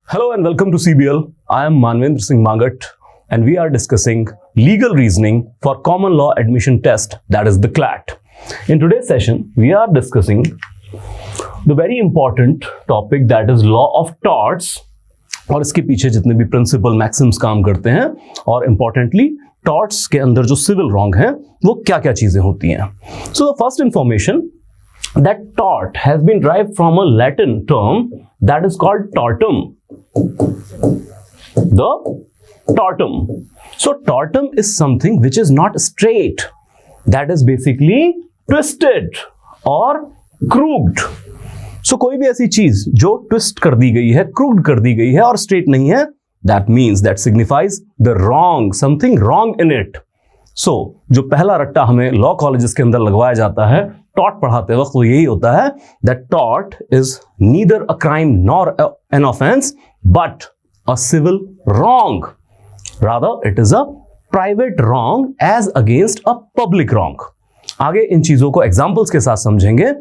Hello and welcome to CBL. I am Manvendra Singh Mangat and we are discussing legal reasoning for common law admission test, that is the CLAT. In today's session, we are discussing the very important topic, that is law of torts और इसके पीछे जितने भी principal Maxim's काम करते हैं और importantly torts के अंदर जो सिविल रॉन्ग है वो क्या क्या चीजें होती हैं. So the first information that tort has been derived from a Latin term that is called tortum. The tortum. So tortum is something which is not straight. That is basically twisted or crooked. So कोई भी ऐसी चीज जो twist कर दी गई है, crooked कर दी गई है और straight नहीं है, that means that signifies the wrong, something wrong in it. So जो पहला रट्टा हमें लॉ कॉलेजेस के अंदर लगवाया जाता है टॉर्ट पढ़ाते वक्त वो यही होता है that tort is neither a crime nor an offense but a civil wrong. Rather it is a private wrong as against a public wrong. आगे इन चीजों को एग्जांपल्स के साथ समझेंगे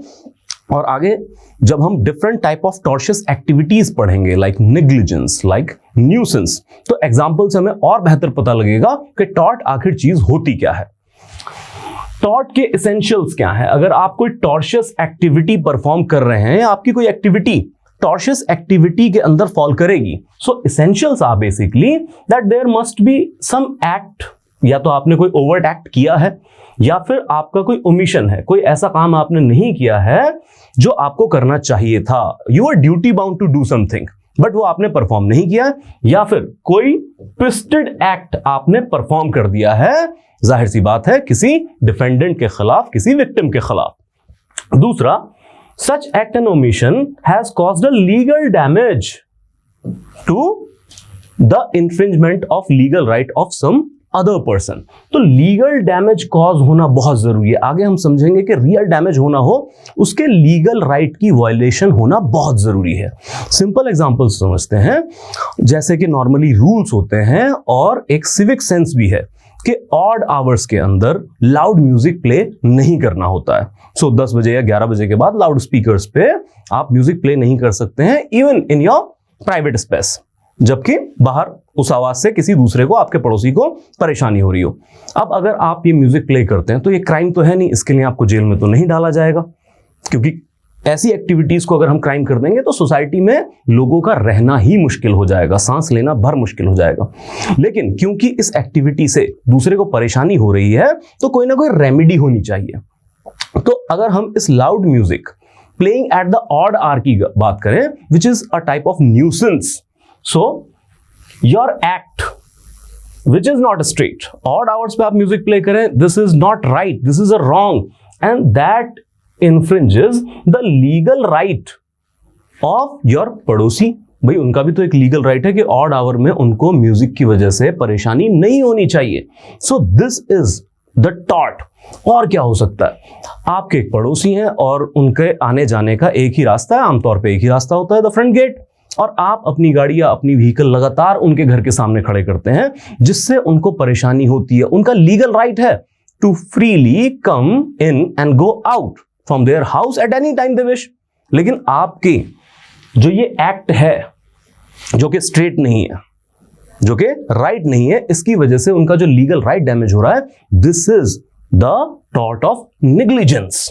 और आगे जब हम डिफरेंट टाइप ऑफ टॉर्शियस एक्टिविटीज पढ़ेंगे लाइक नेग्लिजेंस, लाइक न्यूसेंस, तो एग्जांपल से हमें और बेहतर पता लगेगा कि टॉर्ट आखिर चीज होती क्या है. टॉर्ट के एसेंशियल्स क्या है. अगर आप कोई टॉर्शियस एक्टिविटी परफॉर्म कर रहे हैं या आपकी कोई एक्टिविटी टॉर्शियस एक्टिविटी के अंदर फॉल करेगी, so essentials are basically that there must be some act. या तो आपने कोई ओवर्ट एक्ट किया है या फिर आपका कोई ओमिशन है, कोई ऐसा काम आपने नहीं किया है जो आपको करना चाहिए था. You are duty bound to do something but वो आपने परफॉर्म नहीं किया, या फिर कोई ट्विस्टेड एक्ट आपने परफॉर्म कर दिया है, जाहिर सी बात है किसी डिफेंडेंट के खिलाफ, किसी विक्टिम के खिलाफ. दूसरा, such act and omission has caused a legal damage to the infringement of legal right of some other person. तो लीगल डैमेज कॉज होना बहुत जरूरी है. आगे हम समझेंगे कि रियल डैमेज होना हो उसके लीगल राइट की वायलेशन होना बहुत जरूरी है. सिंपल एग्जांपल समझते हैं. जैसे कि नॉर्मली रूल्स होते हैं और एक सिविक सेंस भी है कि ऑड आवर्स के अंदर लाउड म्यूजिक प्ले नहीं करना होता है. सो 10 बजे या 11 बजे के बाद लाउड स्पीकर्स पे आप म्यूजिक प्ले नहीं कर सकते हैं even in your private space, जबकि बाहर उस आवाज से किसी दूसरे को, आपके पड़ोसी को परेशानी हो रही हो. अब अगर आप ये म्यूजिक प्ले करते हैं तो ये क्राइम तो है नहीं, इसके लिए आपको जेल में तो नहीं डाला जाएगा, क्योंकि ऐसी एक्टिविटीज को अगर हम क्राइम कर देंगे तो सोसाइटी में लोगों का रहना ही मुश्किल हो जाएगा, सांस लेना भर मुश्किल हो जाएगा. लेकिन क्योंकि इस एक्टिविटी से दूसरे को परेशानी हो रही है तो कोई ना कोई रेमेडी होनी चाहिए. तो अगर हम इस loud music playing at the odd hour की बात करें, which is a type of nuisance, so your act which is not straight, odd hours पे आप म्यूजिक प्ले करें, this is not right, this is a wrong and that infringes the legal right of your पड़ोसी. भाई उनका भी तो एक legal right है कि ऑड आवर में उनको म्यूजिक की वजह से परेशानी नहीं होनी चाहिए. सो दिस इज द टॉर्ट. और क्या हो सकता है, आपके एक पड़ोसी हैं और उनके आने जाने का एक ही रास्ता है, आमतौर पे एक ही रास्ता होता है, द फ्रंट गेट, और आप अपनी गाड़ी या अपनी व्हीकल लगातार उनके घर के सामने खड़े करते हैं जिससे उनको परेशानी होती है. उनका लीगल राइट है to freely come in and go out from their house at any time they wish. लेकिन आपकी जो ये एक्ट है जो कि स्ट्रेट नहीं है, जो कि राइट नहीं है, इसकी वजह से उनका जो लीगल राइट डैमेज हो रहा है, this is the tort of negligence.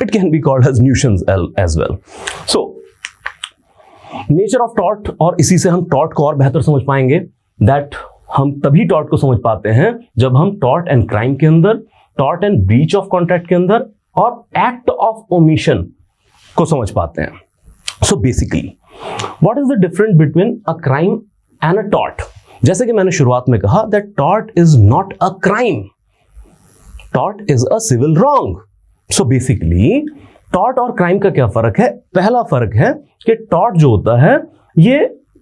It can be called as nuisance as well. So nature of tort, और इसी से हम टॉर्ट को और बेहतर समझ पाएंगे. दैट हम तभी टॉर्ट को समझ पाते हैं जब हम टॉर्ट एंड क्राइम के अंदर, tort and breach of contract के अंदर और एक्ट ऑफ ओमिशन को समझ पाते हैं. So basically what is the difference between a crime and a tort. जैसे कि मैंने शुरुआत में कहा that tort is not a crime, tort is a civil wrong. So basically tort और क्राइम का क्या फर्क है. पहला फर्क है कि टॉर्ट जो होता है ये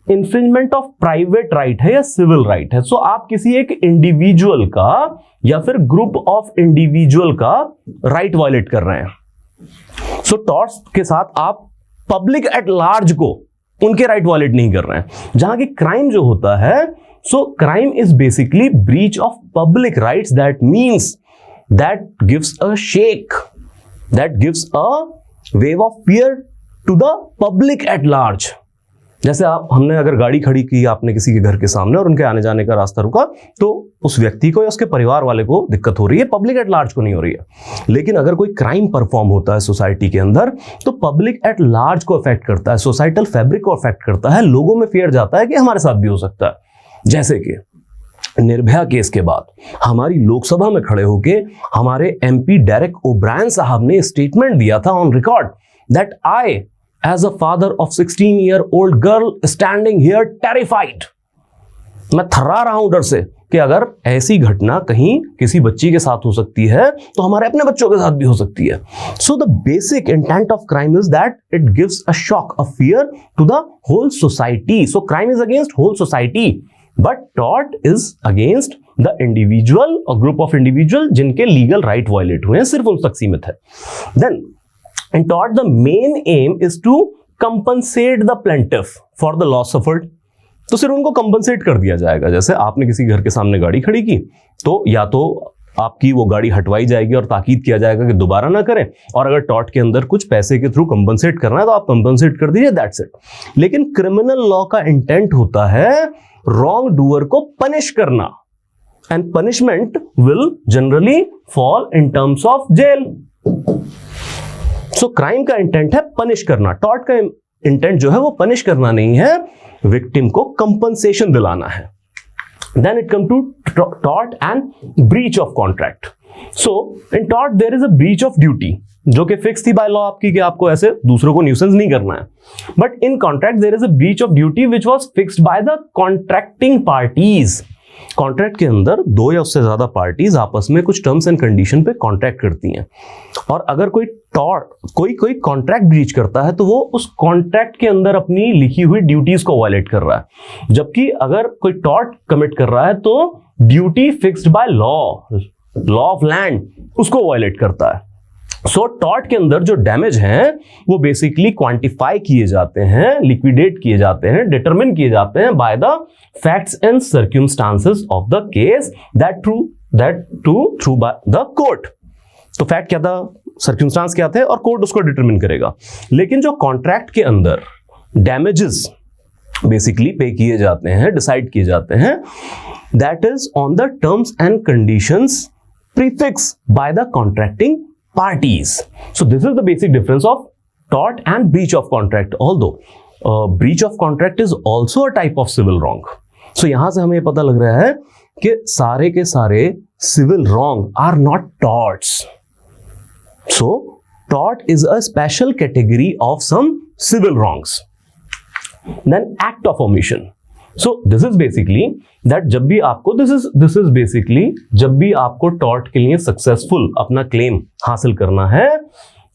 इंफ्रिंजमेंट ऑफ प्राइवेट राइट है या सिविल राइट है. सो आप किसी एक इंडिविजुअल का या फिर ग्रुप ऑफ इंडिविजुअल का राइट वायलेट कर रहे हैं. सो टॉर्ट्स के साथ आप पब्लिक एट लार्ज को उनके राइट वायलेट नहीं कर रहे हैं. जहां की क्राइम जो होता है, so crime is basically breach of public rights. That means that gives a shake, that gives a wave of fear to the public at large. जैसे हमने अगर गाड़ी खड़ी की आपने किसी के घर के सामने और उनके आने जाने का रास्ता रुका, तो उस व्यक्ति को या उसके परिवार वाले को दिक्कत हो रही है, पब्लिक एट लार्ज को नहीं हो रही है। लेकिन अगर कोई क्राइम परफॉर्म होता है सोसाइटी के अंदर, तो पब्लिक एट लार्ज को अफेक्ट करता है, सोसाइटल फैब्रिक को अफेक्ट करता है, लोगों में फियर जाता है कि हमारे साथ भी हो सकता है। जैसे कि निर्भया केस के बाद हमारी लोकसभा में खड़े होके हमारे MP डेरेक ओब्रायन साहब ने स्टेटमेंट दिया था on record that I as a father of 16-year-old girl standing here terrified, मैं थर्रा रहा हूं डर से कि अगर ऐसी घटना कहीं किसी बच्ची के साथ हो सकती है तो हमारे अपने बच्चों के साथ भी हो सकती है। So the basic intent of crime is that it gives a shock, a fear to the whole society. So crime is against whole society, but tort is against the individual और ग्रुप ऑफ इंडिविजुअल जिनके legal right violate हुए हैं, सिर्फ उन तक सीमित है। Then in tort the main aim is to compensate the plaintiff for the loss suffered. तो सिर्फ उनको कंपनसेट कर दिया जाएगा। जैसे आपने किसी घर के सामने गाड़ी खड़ी की, तो या तो आपकी वो गाड़ी हटवाई जाएगी और ताकीद किया जाएगा कि दोबारा ना करें, और अगर टॉर्ट के अंदर कुछ पैसे के थ्रू कंपनसेट करना है तो आप कंपनसेट कर दीजिए, दैट्स इट। लेकिन क्रिमिनल लॉ का इंटेंट होता है रॉन्ग डूअर को पनिश करना, and punishment will generally fall in terms of jail. So crime का इंटेंट है पनिश करना, टॉर्ट का इंटेंट जो है वो पनिश करना नहीं है, विक्टिम को कंपनसेशन दिलाना है। Then it come to tort and breach of contract. So in tort there is a breach of duty, जो कि फिक्स थी बाय लॉ आपकी कि आपको ऐसे दूसरों को न्यूसेंस नहीं करना है। But in contract there is a breach of duty which was fixed by the contracting parties. Contract के अंदर दो या उससे ज्यादा पार्टीज आपस में कुछ टर्म्स एंड कंडीशन पे कॉन्ट्रैक्ट करती हैं, और अगर कोई कॉन्ट्रैक्ट ब्रीच करता है तो वो उस कॉन्ट्रैक्ट के अंदर अपनी लिखी हुई ड्यूटीज को वायलेट कर रहा है। जबकि अगर कोई टॉर्ट कमिट कर रहा है तो duty fixed by law of land उसको वायलेट करता है। सो टॉर्ट के अंदर जो डैमेज हैं वो बेसिकली क्वांटिफाई किए जाते हैं, लिक्विडेट किए जाते हैं, डिटरमिन किए जाते हैं by the facts and circumstances of the case through by the court. तो फैक्ट क्या था, सर्क्यूमस्टांस क्या थे, और कोर्ट उसको डिटरमिन करेगा। लेकिन जो कॉन्ट्रैक्ट के अंदर डैमेजेस बेसिकली पे किए जाते हैं, डिसाइड किए जाते हैं, that is on the terms and conditions prefix bye the contracting parties. So this is the basic difference of tort and breach of contract. Although breach of contract is also a type of civil wrong. So यहां से हमें पता लग रहा है कि सारे के सारे civil wrong are not torts. So tort is a special category of some civil wrongs. Then act of omission. So this is basically that जब भी आपको this is basically जब भी आपको टॉर्ट के लिए सक्सेसफुल अपना क्लेम हासिल करना है,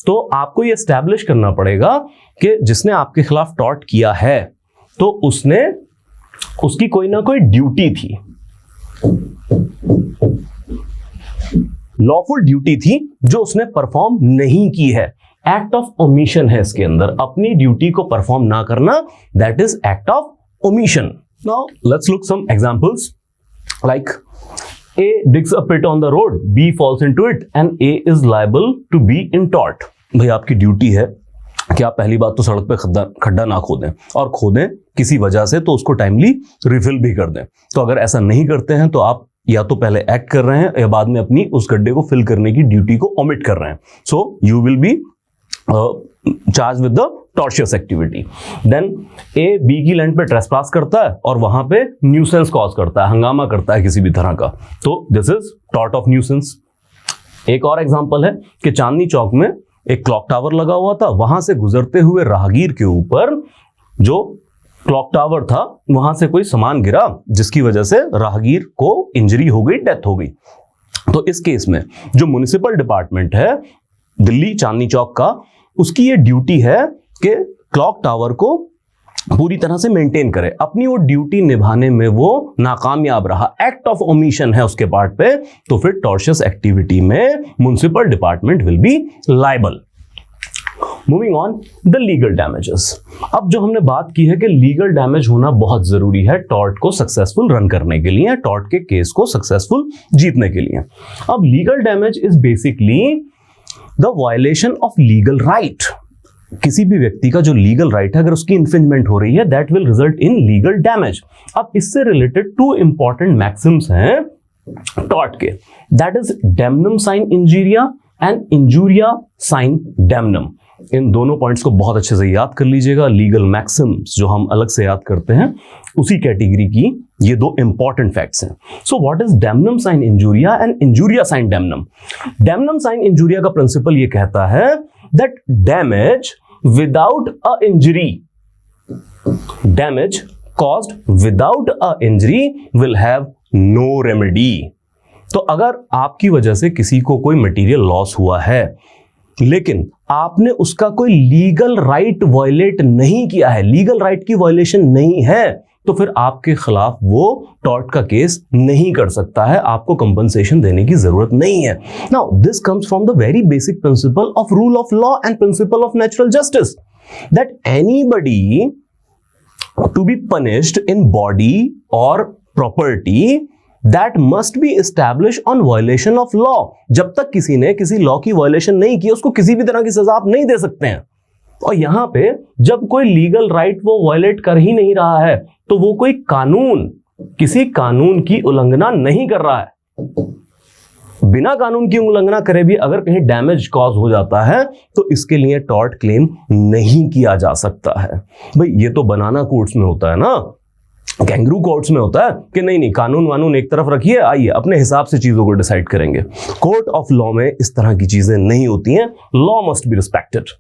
तो आपको ये एस्टैब्लिश करना पड़ेगा कि जिसने आपके खिलाफ टॉर्ट किया है तो उसकी कोई ना कोई ड्यूटी थी, लॉफुल ड्यूटी थी जो उसने परफॉर्म नहीं की है। एक्ट ऑफ ओमिशन है इसके अंदर, अपनी ड्यूटी को परफॉर्म ना करना, that is act of omission. Now let's look some examples. Like A digs a pit on the road, B falls into it and A is liable to be in tort. भाई आपकी duty है कि आप पहली बात तो सड़क पे खड्डा ना खोदें, और खोदें किसी वजह से तो उसको टाइमली रिफिल भी कर दें। तो अगर ऐसा नहीं करते हैं तो आप या तो पहले एक्ट कर रहे हैं या बाद में अपनी उस गड्ढे को फिल करने की ड्यूटी को ओमिट कर रहे हैं। So you will be charged with the tortious activity. Then A B की लैंड पे ट्रेसपास करता है और वहां पे न्यूसेंस कॉज करता है, हंगामा करता है किसी भी तरह का, तो this is tort of nuisance. एक और एग्जांपल है कि चांदनी चौक में एक क्लॉक टावर लगा हुआ था, वहां से गुजरते हुए राहगीर के ऊपर जो क्लॉक टावर था वहां से कोई सामान गिरा जिसकी वजह से राहगीर को इंजरी हो गई, डेथ हो गई। तो इस केस में जो म्युनिसिपल डिपार्टमेंट है दिल्ली चांदनी चौक का, उसकी ये ड्यूटी है कि क्लॉक टावर को पूरी तरह से मेंटेन करे। अपनी वो ड्यूटी निभाने में वो नाकामयाब रहा, एक्ट ऑफ ओमिशन है उसके पार्ट पे, तो फिर टॉर्शियस एक्टिविटी में municipal department will be liable. Moving on the legal damages. अब जो हमने बात की है कि लीगल डैमेज होना बहुत जरूरी है टॉर्ट को सक्सेसफुल रन करने के लिए, टॉर्ट के केस को सक्सेसफुल जीतने के लिए। अब legal damage is basically the violation of legal right. किसी भी व्यक्ति का जो लीगल राइट है अगर उसकी इन्फ्रिंजमेंट हो रही है, that will result in legal damage. अब इससे रिलेटेड 2 इंपॉर्टेंट मैक्सिम्स हैं टॉर्ट के, that is damnum sine injuria and injuria sine damnum. इन दोनों पॉइंट्स को बहुत अच्छे से याद कर लीजिएगा। लीगल मैक्सिम्स जो हम अलग से याद करते हैं उसी कैटेगरी की ये 2 इंपॉर्टेंट फैक्ट्स हैं। So what is damnum sine injuria and injuria sine damnum? Damnum sine injuria का प्रिंसिपल ये कहता है that damage without a injury, damage caused without a injury will have no remedy. तो अगर आपकी वजह से किसी को कोई मटेरियल लॉस हुआ है लेकिन आपने उसका कोई लीगल राइट वायलेट नहीं किया है, लीगल राइट की वायलेशन नहीं है, तो फिर आपके खिलाफ वो टॉर्ट का केस नहीं कर सकता है, आपको कंपनसेशन देने की जरूरत नहीं है। Now this comes from the very basic principle of rule of law and principle of natural justice, that anybody to be punished in body और property that must be established on violation of law। जब तक किसी ने किसी law की violation नहीं की उसको किसी भी तरह की सजा आप नहीं दे सकते हैं। और यहां पे जब कोई लीगल राइट वो वायलेट कर ही नहीं रहा है तो वो कोई कानून, किसी कानून की उल्लंघना नहीं कर रहा है। बिना कानून की उल्लंघना करे भी अगर कहीं डैमेज कॉज हो जाता है तो इसके लिए टॉर्ट क्लेम नहीं किया जा सकता है। भाई ये तो बनाना कोर्ट्स में होता है ना, कैंगरू कोर्ट्स में होता है कि नहीं कानून वानून एक तरफ रखिए, आइए अपने हिसाब से चीजों को डिसाइड करेंगे। कोर्ट ऑफ लॉ में इस तरह की चीजें नहीं होती हैं, law must be respected.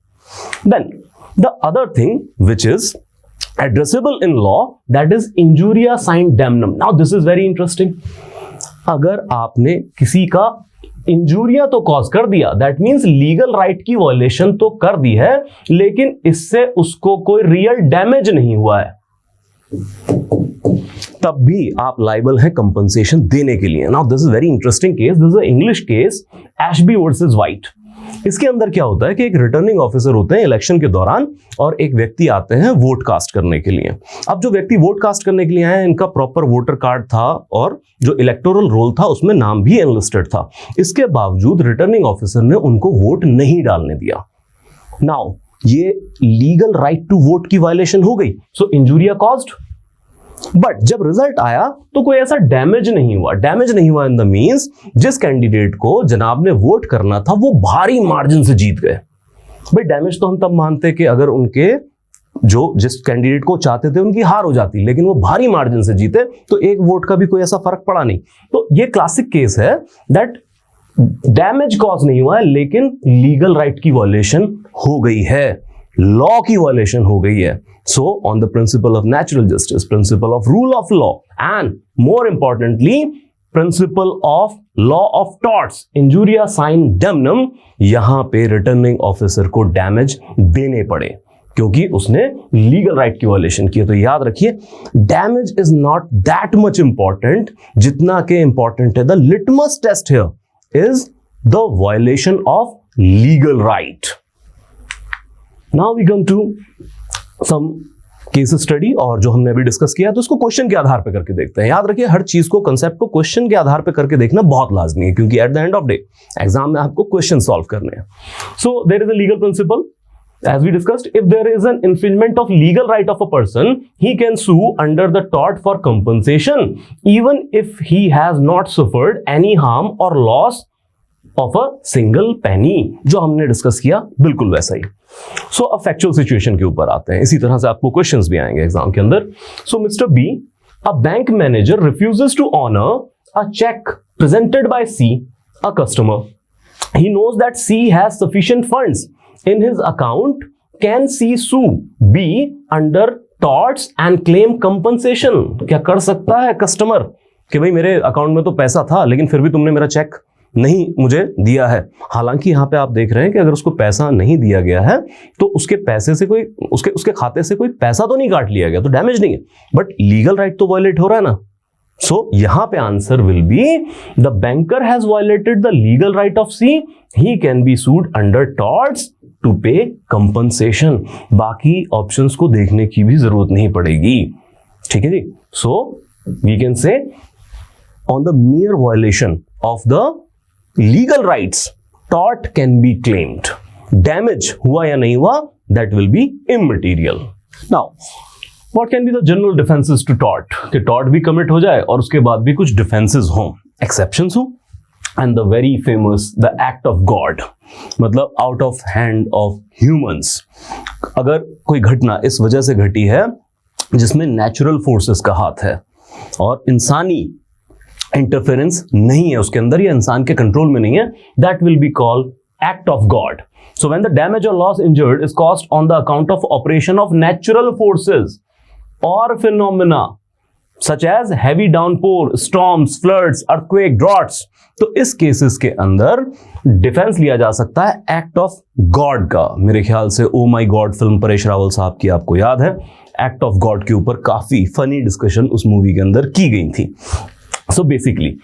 Then the other thing which is addressable in law, that is injuria sine damnum. Now this is very interesting. अगर आपने किसी का इंजूरिया तो कॉज कर दिया, दैट मीन्स लीगल राइट की वायलेशन तो कर दी है, लेकिन इससे उसको कोई रियल डैमेज नहीं हुआ है, तब भी आप लायबल हैं कंपनसेशन देने के लिए। Now this is very interesting case, this is English case Ashby versus white. इसके अंदर क्या होता है कि एक रिटर्निंग ऑफिसर होते हैं इलेक्शन के दौरान और एक व्यक्ति आते हैं वोट कास्ट करने के लिए। अब जो व्यक्ति वोट कास्ट करने के लिए आए हैं इनका प्रॉपर वोटर कार्ड था और जो इलेक्टोरल रोल था उसमें नाम भी एनलिस्टेड था। इसके बावजूद रिटर्निंग ऑफिसर ने उनको वोट नहीं डालने दिया। नाउ ये लीगल राइट टू वोट की वायलेशन हो गई, सो इंजूरिया कॉज्ड। बट जब रिजल्ट आया तो कोई ऐसा डैमेज नहीं हुआ। डैमेज नहीं हुआ इन द मींस जिस कैंडिडेट को जनाब ने वोट करना था वो भारी मार्जिन से जीत गए। भाई डैमेज तो हम तब मानते कि अगर उनके जो जिस कैंडिडेट को चाहते थे उनकी हार हो जाती, लेकिन वो भारी मार्जिन से जीते तो एक वोट का भी कोई ऐसा फर्क पड़ा नहीं। तो ये क्लासिक केस है दैट डैमेज कॉज नहीं हुआ है लेकिन लीगल राइट की वायलेशन हो गई है, लॉ की वायलेशन हो गई है। So on the principle of natural justice, principle of rule of law, and more importantly, principle of law of torts, injuria sine damnum, यहां पे रिटर्निंग ऑफिसर को डैमेज देने पड़े क्योंकि उसने लीगल राइट की वायलेशन की है। तो याद रखिए damage is not that much important जितना के इंपॉर्टेंट है the litmus test here is the violation of legal right. Now we come to some case study और जो हमने अभी डिस्कस किया तो उसको क्वेश्चन के आधार पे करके देखते हैं। याद रखिए हर चीज को, कंसेप्ट को क्वेश्चन के आधार पे करके देखना बहुत लाजमी है क्योंकि at the end of day exam में आपको क्वेश्चन सॉल्व करने हैं। So there is a legal principle as we discussed, if there is an infringement of legal right of a person, he can sue under the tort for compensation even if he has not suffered any harm or loss of a single penny। जो हमने discuss किया बिल्कुल वैसा ही। सो अब factual situation के ऊपर आते हैं, इसी तरह से आपको क्वेश्चंस भी आएंगे एग्जाम के अंदर। So mister B, a bank manager refuses to honour a cheque presented by C, a customer. He knows that C has sufficient funds in his account. Can C sue B under torts and claim compensation? क्या कर सकता है customer कि भाई मेरे account में तो पैसा था लेकिन फिर भी तुमने मेरा चेक नहीं मुझे दिया है। हालांकि यहां पे आप देख रहे हैं कि अगर उसको पैसा नहीं दिया गया है तो उसके पैसे से कोई उसके खाते से कोई पैसा तो नहीं काट लिया गया, तो डैमेज नहीं है, बट लीगल राइट तो वायलेट हो रहा है ना। So यहां पे answer will be the banker has violated the legal right of C, he can be sued under torts to pay compensation. बाकी ऑप्शंस को देखने की भी जरूरत नहीं पड़ेगी, ठीक है जी। So we can say on the mere violation of the legal rights tort can be claimed. Damage हुआ या नहीं हुआ that will be immaterial. Now, what can be the general defenses to tort? कि tort भी commit हो जाए और उसके बाद भी कुछ defenses हों, exceptions हों, and the very famous the act of God, मतलब out of hand of humans. अगर कोई घटना इस वजह से घटी है जिसमें natural forces का हाथ है और इंसानी इंटरफेरेंस नहीं है उसके अंदर या इंसान के कंट्रोल में नहीं है, that will be called act of God. So when the damage or loss injured is caused on the account of operation of natural forces or phenomena such as heavy downpour, storms, floods, earthquake, droughts, तो इस cases के अंदर defence लिया जा सकता है act of God का. मेरे ख्याल से ओ माई गॉड फिल्म परेश रावल साहब की आपको याद है, एक्ट ऑफ गॉड के ऊपर काफी फनी डिस्कशन उस मूवी के अंदर की गई थी. सो बेसिकली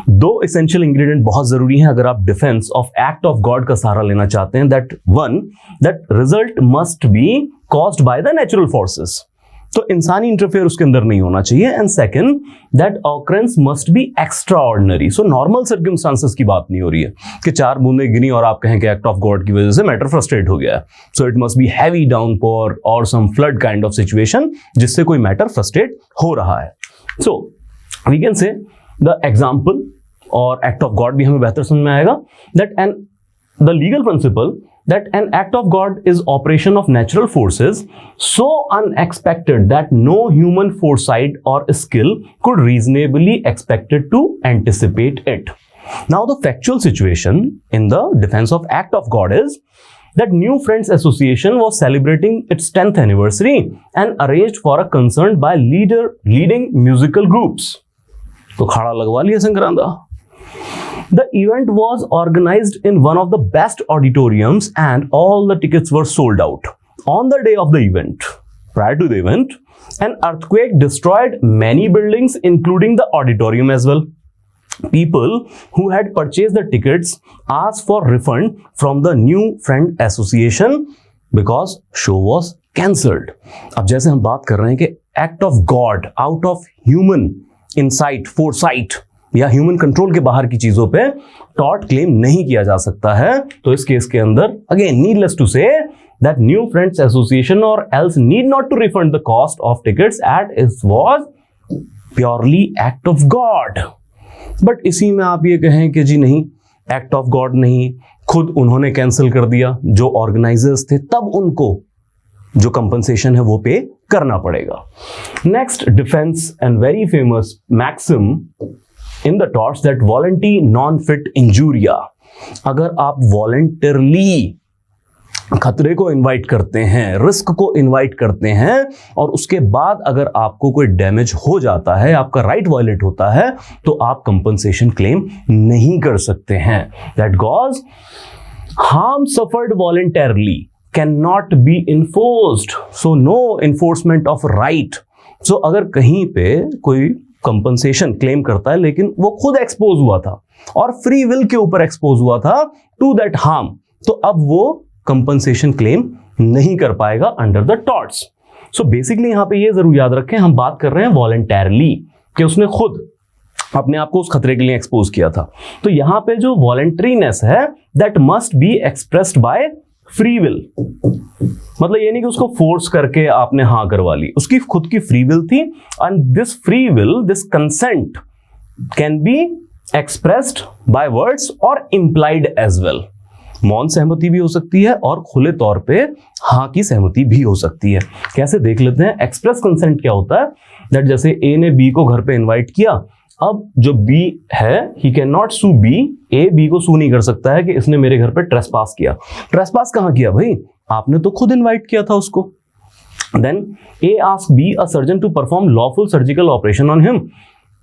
दो एसेंशियल इंग्रेडिएंट बहुत जरूरी हैं अगर आप defence of act of God का सहारा लेना चाहते हैं. That result must be caused by the natural forces, तो इंसानी इंटरफेयर उसके अंदर नहीं होना चाहिए. And second, that occurrence must be extra ordinary. So normal circumstances की बात नहीं हो रही है कि 4 बूंदें गिनी और आप कहें कि एक्ट ऑफ गॉड की वजह से मैटर फ्रस्ट्रेट हो गया है. So it must be heavy downpour और some flood kind of situation जिससे कोई मैटर फ्रस्ट्रेट हो रहा है. So we can say the example और एक्ट ऑफ गॉड भी हमें बेहतर समझ में आएगा. That and the legal principle that an act of God is operation of natural forces so unexpected that no human foresight or skill could reasonably expected to anticipate it. Now the factual situation in the defense of act of God is that New Friends Association was celebrating its 10th anniversary and arranged for a concert by leading musical groups. तो खाड़ा लगवा लिया संक्रांता. The event was organized in one of the best auditoriums and all the tickets were sold out. On the day of the event, prior to the event, an earthquake destroyed many buildings including the auditorium as well. People who had purchased the tickets asked for refund from the New Friend Association because show was cancelled. अब जैसे हम बात कर रहे हैं कि act of God out of human insight, foresight या human control के बाहर की चीजों पे टॉर्ट क्लेम नहीं किया जा सकता है, तो इस केस के अंदर again needless to say that new friends association और else need not to refund the cost of tickets at it was purely act of God. But इसी में आप ये कहें कि जी नहीं, एक्ट ऑफ गॉड नहीं, खुद उन्होंने कैंसिल कर दिया, जो ऑर्गेनाइजर्स थे तब उनको जो कंपनसेशन है वो पे करना पड़ेगा. Next defence and very famous maxim in the torts that volunty non-fit injuria. अगर आप वॉलंटरली खतरे को इनवाइट करते हैं, रिस्क को इनवाइट करते हैं और उसके बाद अगर आपको कोई डैमेज हो जाता है, आपका राइट वायलेट होता है, तो आप कंपनसेशन क्लेम नहीं कर सकते हैं. That cause harm suffered voluntarily cannot be enforced, so no enforcement of right. so अगर कहीं पे कोई कंपनसेशन क्लेम करता है लेकिन वो खुद एक्सपोज हुआ था और फ्री विल के ऊपर एक्सपोज हुआ था टू दैट हार्म, तो अब वो कंपनसेशन क्लेम नहीं कर पाएगा under the torts. So basically यहां पे ये जरूर याद रखें, हम बात कर रहे हैं वॉलंटरली कि उसने खुद अपने आप को उस खतरे के लिए एक्सपोज किया था. तो यहां पे जो वॉलंटरीनेस है that must be expressed by free will. मतलब ये नहीं कि उसको फोर्स करके आपने हाँ करवा ली, उसकी खुद की फ्री विल थी. And this free will, this consent can be expressed by words और इंप्लाइड एज वेल. मौन सहमति भी हो सकती है और खुले तौर पे हाँ की सहमति भी हो सकती है. कैसे देख लेते हैं. एक्सप्रेस कंसेंट क्या होता है, दैट जैसे ए ने बी को घर पे इन्वाइट किया, अब जो बी है ही can not sue B, A B को सू नहीं कर सकता है कि इसने मेरे घर पे ट्रेसपास किया. ट्रेसपास कहां किया भाई, आपने तो खुद इनवाइट किया था उसको. Then A ask B a surgeon to perform lawful surgical operation on him.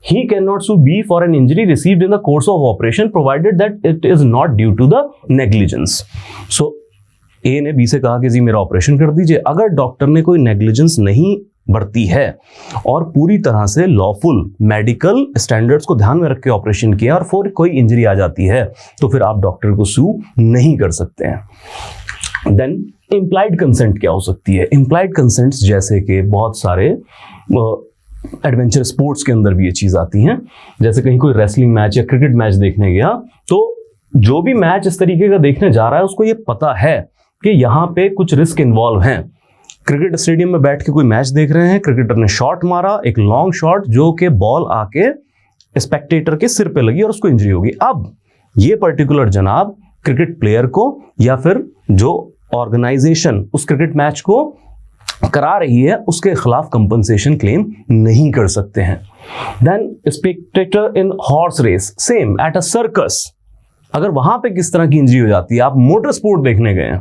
He cannot sue B for an injury received in the course of operation provided that it is not due to the negligence. So A ने B से कहा कि जी मेरा operation कर दीजिए. अगर doctor ने कोई नेग्लिजेंस नहीं बरती है और पूरी तरह से लॉफुल मेडिकल स्टैंडर्ड्स को ध्यान में रख के ऑपरेशन किया और फिर कोई इंजरी आ जाती है, तो फिर आप डॉक्टर को सू नहीं कर सकते हैं. देन इम्प्लाइड कंसेंट क्या हो सकती है. इम्प्लाइड कंसेंट्स जैसे कि बहुत सारे एडवेंचर स्पोर्ट्स के अंदर भी ये चीज आती हैं. जैसे कहीं कोई रेसलिंग मैच या क्रिकेट मैच देखने गया, तो जो भी मैच इस तरीके का देखने जा रहा है उसको ये पता है कि यहाँ पे कुछ रिस्क इन्वॉल्व हैं। क्रिकेट स्टेडियम में बैठ के कोई मैच देख रहे हैं, क्रिकेटर ने शॉट मारा, एक लॉन्ग शॉट, जो कि बॉल आके स्पेक्टेटर के सिर पे लगी और उसको इंजरी होगी। अब ये पर्टिकुलर जनाब क्रिकेट प्लेयर को या फिर जो ऑर्गेनाइजेशन उस क्रिकेट मैच को करा रही है उसके खिलाफ कंपनसेशन क्लेम नहीं कर सकते हैं। Then spectator in horse race, same at a circus, अगर वहां पे किस तरह की इंजरी हो जाती है, आप मोटर स्पोर्ट देखने गए हैं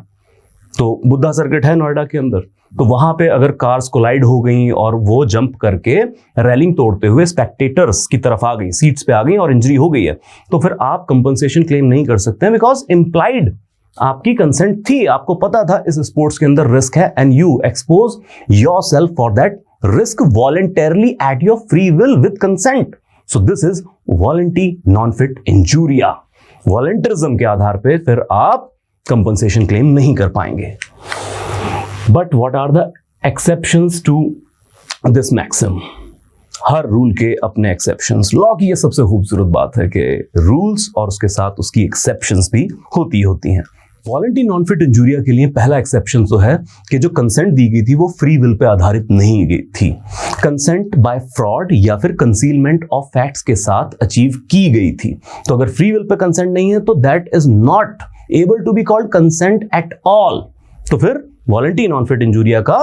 तो बुद्धा सर्किट है नोएडा के अंदर, तो वहां पे अगर कार्स कोलाइड हो गई और वो जंप करके रेलिंग तोड़ते हुए स्पेक्टेटर्स की तरफ आ गई, सीट्स पे आ गई और इंजरी हो गई है, तो फिर आप कंपनसेशन क्लेम नहीं कर सकते हैं, बिकॉज इंप्लाइड आपकी कंसेंट थी, आपको पता था इस स्पोर्ट्स के अंदर रिस्क है and you expose yourself for that risk voluntarily at your free will with consent. So this is volenti non fit injuria. Voluntarism के आधार पे फिर आप कंपनसेशन क्लेम नहीं कर पाएंगे। But what are the exceptions to this maxim? हर rule के अपने एक्सेप्शंस। लॉ की ये सबसे खूबसूरत बात है कि रूल्स और उसके साथ उसकी एक्सेप्शंस भी होती हैं। वॉलंटी नॉन फिट इंजूरिया के लिए पहला एक्सेप्शन तो है कि जो कंसेंट दी गई थी वो फ्री विल पे आधारित नहीं गई थी, कंसेंट बाय फ्रॉड या फिर कंसीलमेंट ऑफ फैक्ट्स के साथ अचीव की गई थी। तो अगर फ्री विल पे कंसेंट नहीं है तो that is not able to be called consent at all. तो फिर वॉलंटी नॉन फिट इंजूरिया का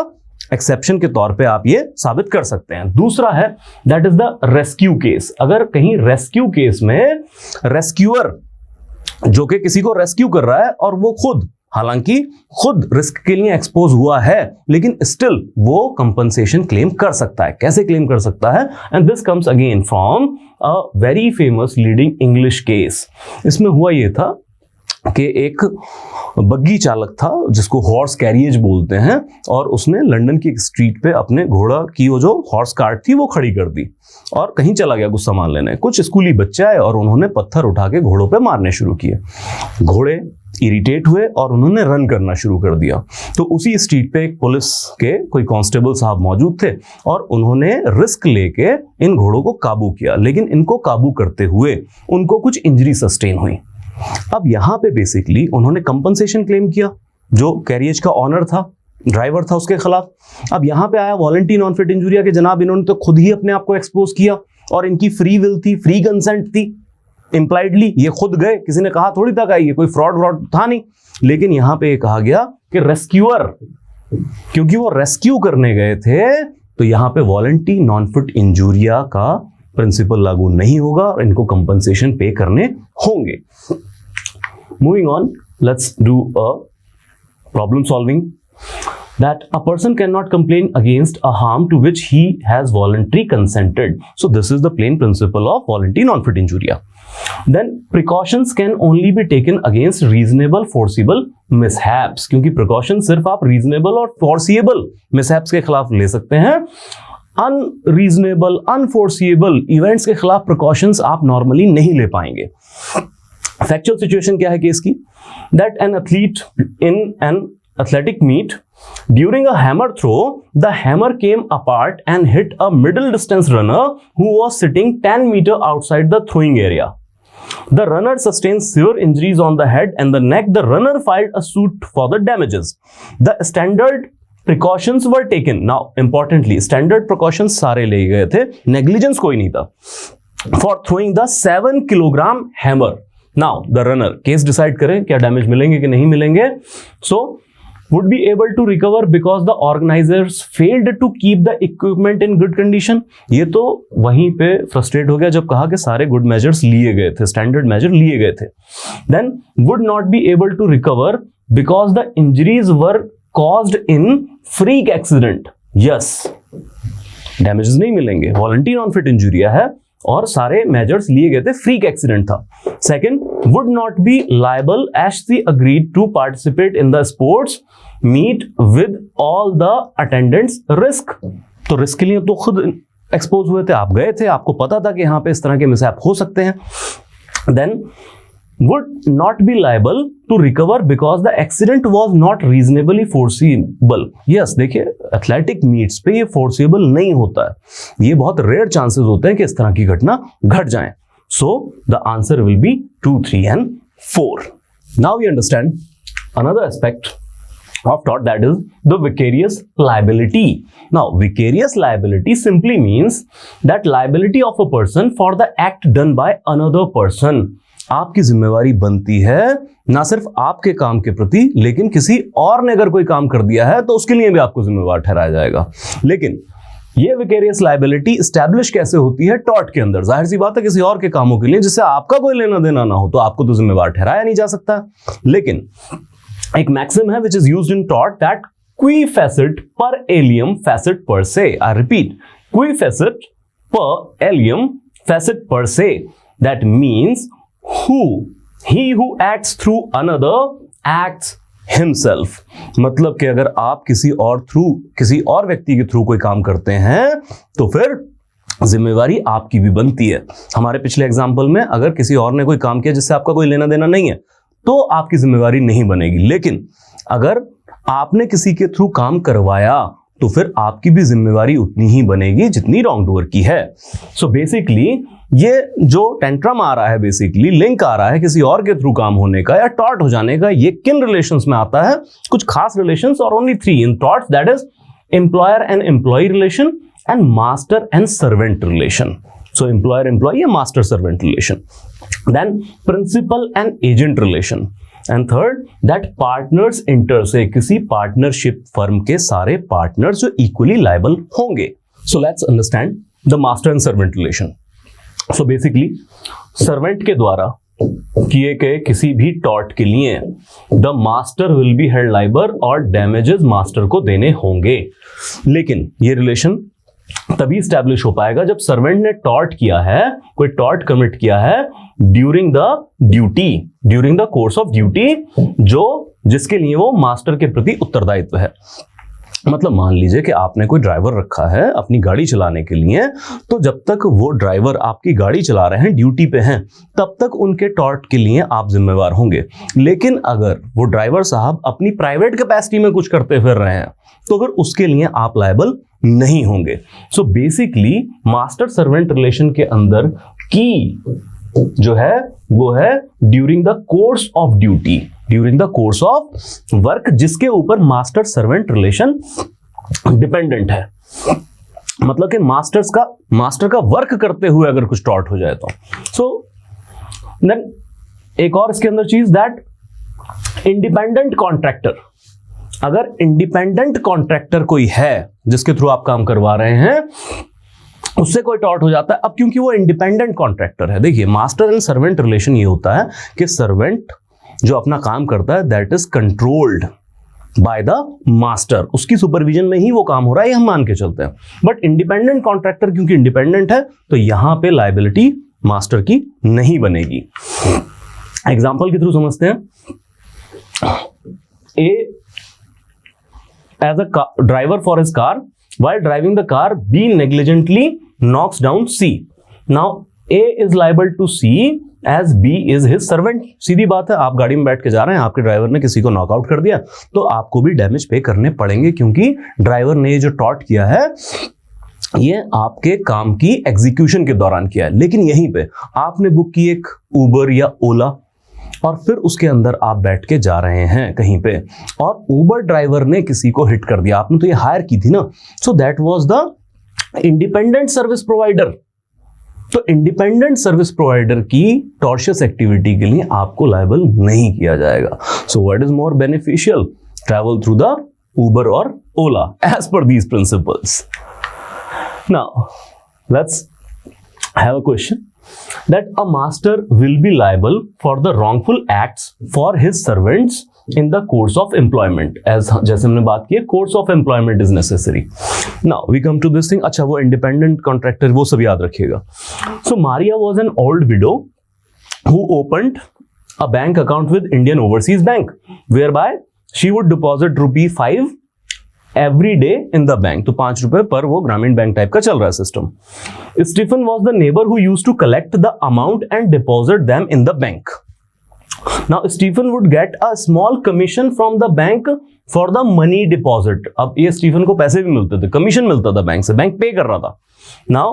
एक्सेप्शन के तौर पे आप ये साबित कर सकते हैं। दूसरा है that is the rescue case. अगर कहीं रेस्क्यू केस में रेस्क्यूअर जो कि किसी को रेस्क्यू कर रहा है और वो हालांकि खुद रिस्क के लिए एक्सपोज हुआ है, लेकिन स्टिल वो कंपनसेशन क्लेम कर सकता है। कैसे क्लेम कर सकता है? And this comes again from a very famous leading English case. इसमें हुआ ये था कि एक बग्गी चालक था जिसको हॉर्स कैरियज बोलते हैं, और उसने लंदन की एक स्ट्रीट पे अपने घोड़ा की वो जो हॉर्स कार्ट थी वो खड़ी कर दी और कहीं चला गया कुछ सामान लेने। कुछ स्कूली बच्चे आए और उन्होंने पत्थर उठा के घोड़ों पे मारने शुरू किए। घोड़े इरिटेट हुए और उन्होंने रन करना शुरू कर दिया। तो उसी स्ट्रीट पे एक पुलिस के कोई कांस्टेबल साहब मौजूद थे और उन्होंने रिस्क लेके इन घोड़ों को काबू किया, लेकिन इनको काबू करते हुए उनको कुछ इंजरी सस्टेन हुई। अब यहां पे बेसिकली उन्होंने कंपनसेशन क्लेम किया, जो कैरियज का ऑनर था, ड्राइवर था, उसके खिलाफ। अब यहां पे आया वॉलंटी नॉन फिट इंजूरिया के जनाब इन्होंने तो खुद ही अपने आप को एक्सपोज किया और इनकी फ्री विल थी, फ्री कंसेंट थी। इंप्लाइडली ये खुद गए, किसी ने कहा थोड़ी तक आई, कोई फ्रॉड था नहीं। लेकिन यहां पे कहा गया कि रेस्क्यूअर, क्योंकि वो रेस्क्यू करने गए थे, तो यहां पे वॉलंटी नॉन फिट इंजूरिया का प्रिंसिपल लागू नहीं होगा और इनको कंपनसेशन पे करने होंगे। Moving on, let's do a problem solving. That a person cannot complain against a harm to which he has voluntarily consented. So this is the plain principle of voluntary non-fit injuria. Then precautions can only be taken against reasonable foreseeable mishaps. क्योंकि precautions सिर्फ आप reasonable और foreseeable mishaps के खिलाफ ले सकते हैं। Unreasonable, unforeseeable events के खिलाफ precautions आप normally नहीं ले पाएंगे। Factual situation क्या है केस की? That an athlete in an athletic meet, during a hammer throw, the hammer came apart and hit a middle distance runner who was sitting 10 meters outside the throwing area. The runner sustained severe injuries on the head and the neck. The runner filed a suit for the damages. The standard precautions were taken. Now, importantly, standard precautions सारे ले गए थे, negligence कोई नहीं था, for throwing the 7 kilogram hammer. Now, the runner, case decide करे क्या damage मिलेंगे कि नहीं मिलेंगे. So, would be able to recover because the organizers failed to keep the equipment in good condition. ये तो वहीं पे फ्रस्ट्रेट हो गया जब कहा कि सारे गुड मेजर्स लिए गए थे, स्टैंडर्ड मेजर लिए गए थे. Then would not be able to recover because the injuries were caused in freak accident. Yes, damages नहीं मिलेंगे, वॉलंटी नॉन फिट इंजूरिया है और सारे मेजर्स लिए गए थे, फ्रीक एक्सीडेंट था. Second, would not be liable as they agreed to participate in the sports meet with all the attendants risk. तो रिस्क के लिए तो खुद एक्सपोज हुए थे, आप गए थे, आपको पता था कि यहां पे इस तरह के मिसहैप हो सकते हैं. Then would not be liable to recover because the accident was not reasonably foreseeable. Yes, देखिए एथलेटिक मीट्स पे ये फोर्सेबल नहीं होता है, ये बहुत रेयर चांसेस होते हैं कि इस तरह की घटना घट जाए. So the answer will be 2, 3 and 4. Now we understand another aspect of tort, that is the vicarious liability. Now vicarious liability simply means that liability of a person for the act done by another person. आपकी जिम्मेवारी बनती है ना सिर्फ आपके काम के प्रति, लेकिन किसी और ने अगर कोई काम कर दिया है तो उसके लिए भी आपको जिम्मेवार ठहराया जाएगा। लेकिन ये विकेरियस लायबिलिटी एस्टैब्लिश कैसे होती है टॉर्ट के अंदर? जाहिर सी बात है किसी और के कामों के लिए जिससे आपका कोई लेना देना ना हो तो आपको तो जिम्मेवार ठहराया नहीं जा सकता। लेकिन एक मैक्सिम है which is used in tort that qui facet per alium facet per se. I repeat, qui facet per alium facet per se. That means he who acts through another acts himself. मतलब कि अगर आप किसी और व्यक्ति के through कोई काम करते हैं तो फिर जिम्मेवारी आपकी भी बनती है। हमारे पिछले एग्जाम्पल में अगर किसी और ने कोई काम किया जिससे आपका कोई लेना देना नहीं है तो आपकी जिम्मेवारी नहीं बनेगी, लेकिन अगर आपने किसी के थ्रू काम करवाया तो फिर आपकी भी जिम्मेवारी उतनी ही बनेगी जितनी रॉन्ग डूअर की है। सो बेसिकली ये जो टेंट्रम आ रहा है, बेसिकली लिंक आ रहा है किसी और के थ्रू काम होने का या टॉर्ट हो जाने का, ये किन रिलेशंस में आता है? कुछ खास रिलेशंस, और only 3 in torts, that is employer and employee relation and master and servant relation. So employer employee या master servant relation, then principal and agent relation, and third that partners inter से किसी partnership firm के सारे partners जो equally liable होंगे। So let's understand the master and servant relation. So basically servant के द्वारा किए गए किसी भी टॉर्ट के लिए the master will be held liable और डैमेजेस मास्टर को देने होंगे। लेकिन ये रिलेशन तभी स्टैब्लिश हो पाएगा जब सर्वेंट ने टॉर्ट किया है, कोई टॉर्ट कमिट किया है during the course of duty, जिसके लिए वो मास्टर के प्रति उत्तरदायित्व है। मतलब मान लीजिए कि आपने कोई ड्राइवर रखा है अपनी गाड़ी चलाने के लिए, तो जब तक वो ड्राइवर आपकी गाड़ी चला रहे हैं, ड्यूटी पे हैं, तब तक उनके टॉर्ट के लिए आप जिम्मेवार होंगे। लेकिन अगर वो ड्राइवर साहब अपनी प्राइवेट कैपेसिटी में कुछ करते फिर रहे हैं तो फिर उसके लिए आप लायबल नहीं होंगे। So basically master servant relation के अंदर की जो है वो है during the course of duty, during the course of work, जिसके ऊपर मास्टर सर्वेंट रिलेशन डिपेंडेंट है। मतलब कि मास्टर का वर्क करते हुए अगर कुछ टॉर्ट हो जाए तो। सो देन एक और इसके अंदर चीज, दैट इंडिपेंडेंट कॉन्ट्रैक्टर, अगर इंडिपेंडेंट कॉन्ट्रैक्टर कोई है जिसके थ्रू आप काम करवा रहे हैं, उससे कोई टॉर्ट हो जाता है। अब क्योंकि वो इंडिपेंडेंट कॉन्ट्रैक्टर है, देखिए मास्टर एंड सर्वेंट रिलेशन ये होता है कि सर्वेंट जो अपना काम करता है that is controlled by the master, उसकी सुपरविजन में ही वो काम हो रहा है, ये हम मान के चलते हैं। बट इंडिपेंडेंट कॉन्ट्रैक्टर क्योंकि इंडिपेंडेंट है तो यहां पे लायबिलिटी मास्टर की नहीं बनेगी। एग्जाम्पल के थ्रू समझते हैं। ए as a driver for his car, while driving the car, B negligently knocks down C. Now A is liable to C as B is his servant. सीधी बात है, आप गाड़ी में बैठ के जा रहे हैं, आपके ड्राइवर ने किसी को नॉकआउट कर दिया तो आपको भी डैमेज पे करने पड़ेंगे, क्योंकि ड्राइवर ने जो टॉर्ट किया है ये आपके काम की एग्जीक्यूशन के दौरान किया है। लेकिन यहीं पे आपने बुक की एक उबर या ओला और फिर उसके अंदर आप बैठ के जा रहे हैं कहीं पे और उबर ड्राइवर ने किसी को हिट कर दिया, आपने तो ये हायर की थी ना, so that was the independent service provider. तो इंडिपेंडेंट सर्विस प्रोवाइडर की टॉर्शियस एक्टिविटी के लिए आपको लायबल नहीं किया जाएगा। So what is more beneficial, travel through the Uber और Ola as per these principles. Now let's have a question that a master will be liable for the wrongful acts for his servants in the course of employment, as जैसे हमने बात की है course of employment is necessary. Now we come to this thing. अच्छा, वो independent contractor वो सब याद रखिएगा। So Maria was an old widow who opened a bank account with Indian Overseas Bank, whereby she would deposit ₹5 every day in the bank. तो 5 रुपए पर वो ग्रामीण बैंक टाइप का चल रहा है system. Stephen was the neighbor who used to collect the amount and deposit them in the bank. Now Stephen would get a small commission from the bank for the money deposit. अब ये Stephen को पैसे भी मिलते थे, commission मिलता था bank से, बैंक पे कर रहा था। Now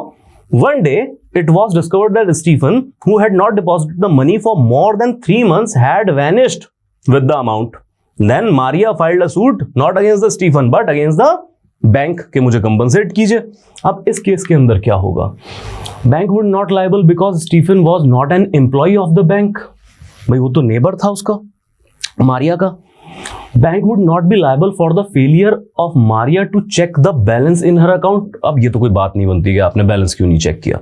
one day it was discovered that Stephen, who had not deposited the money for more than 3 months, had vanished with the amount. Then Maria filed a suit not against the Stephen but against the bank के मुझे compensate कीजिए। अब इस case के अंदर क्या होगा? Bank would not liable because Stephen was not an employee of the bank. भाई वो तो नेबर था उसका, मारिया का। Bank would not be liable for the failure of Maria to check the balance in her account. अब ये तो कोई बात नहीं बनती कि आपने बैलेंस क्यों नहीं चेक किया,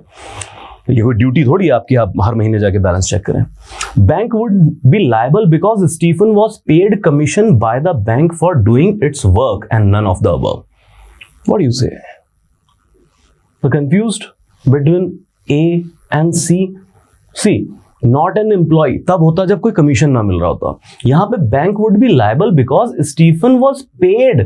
ये कोई ड्यूटी थोड़ी है आपकी, आप हर महीने जाके बैलेंस चेक करें। Bank would be liable because Stephen was paid commission by the bank for doing its work and none of the above. What you say? The confused between A and C. C not an employ तब होता जब कोई commission ना मिल रहा होता। यहां पे bank would be liable because Stephen was paid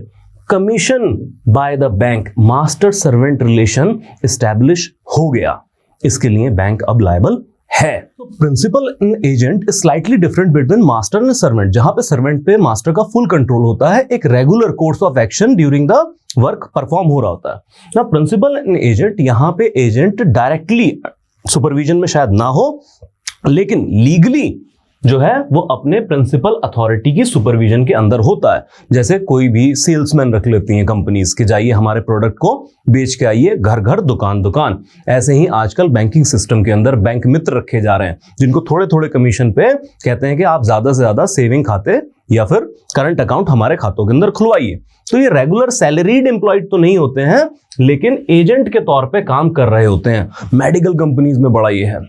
commission by the bank. Master servant relation establish हो गया, इसके लिए बैंक अब लायबल है। तो principal and agent is slightly different between master and servant, जहां पे सर्वेंट पे मास्टर का फुल कंट्रोल होता है, एक regular course of action during the work perform हो रहा होता है ना। प्रिंसिपल एंड एजेंट, यहां पे एजेंट डायरेक्टली सुपरविजन में शायद ना हो, लेकिन लीगली जो है वो अपने प्रिंसिपल अथॉरिटी की सुपरविजन के अंदर होता है। जैसे कोई भी सेल्समैन रख लेती हैं कंपनीज के, जाइए हमारे प्रोडक्ट को बेच के आइए, घर घर दुकान दुकान। ऐसे ही आजकल बैंकिंग सिस्टम के अंदर बैंक मित्र रखे जा रहे हैं, जिनको थोड़े थोड़े कमीशन पे कहते हैं कि आप ज्यादा से ज्यादा सेविंग खाते या फिर करंट अकाउंट हमारे खातों के अंदर खुलवाइए। तो ये रेगुलर सैलरीड एम्प्लॉयड तो नहीं होते हैं, लेकिन एजेंट के तौर पे काम कर रहे होते हैं। मेडिकल कंपनीज में बड़ा ये है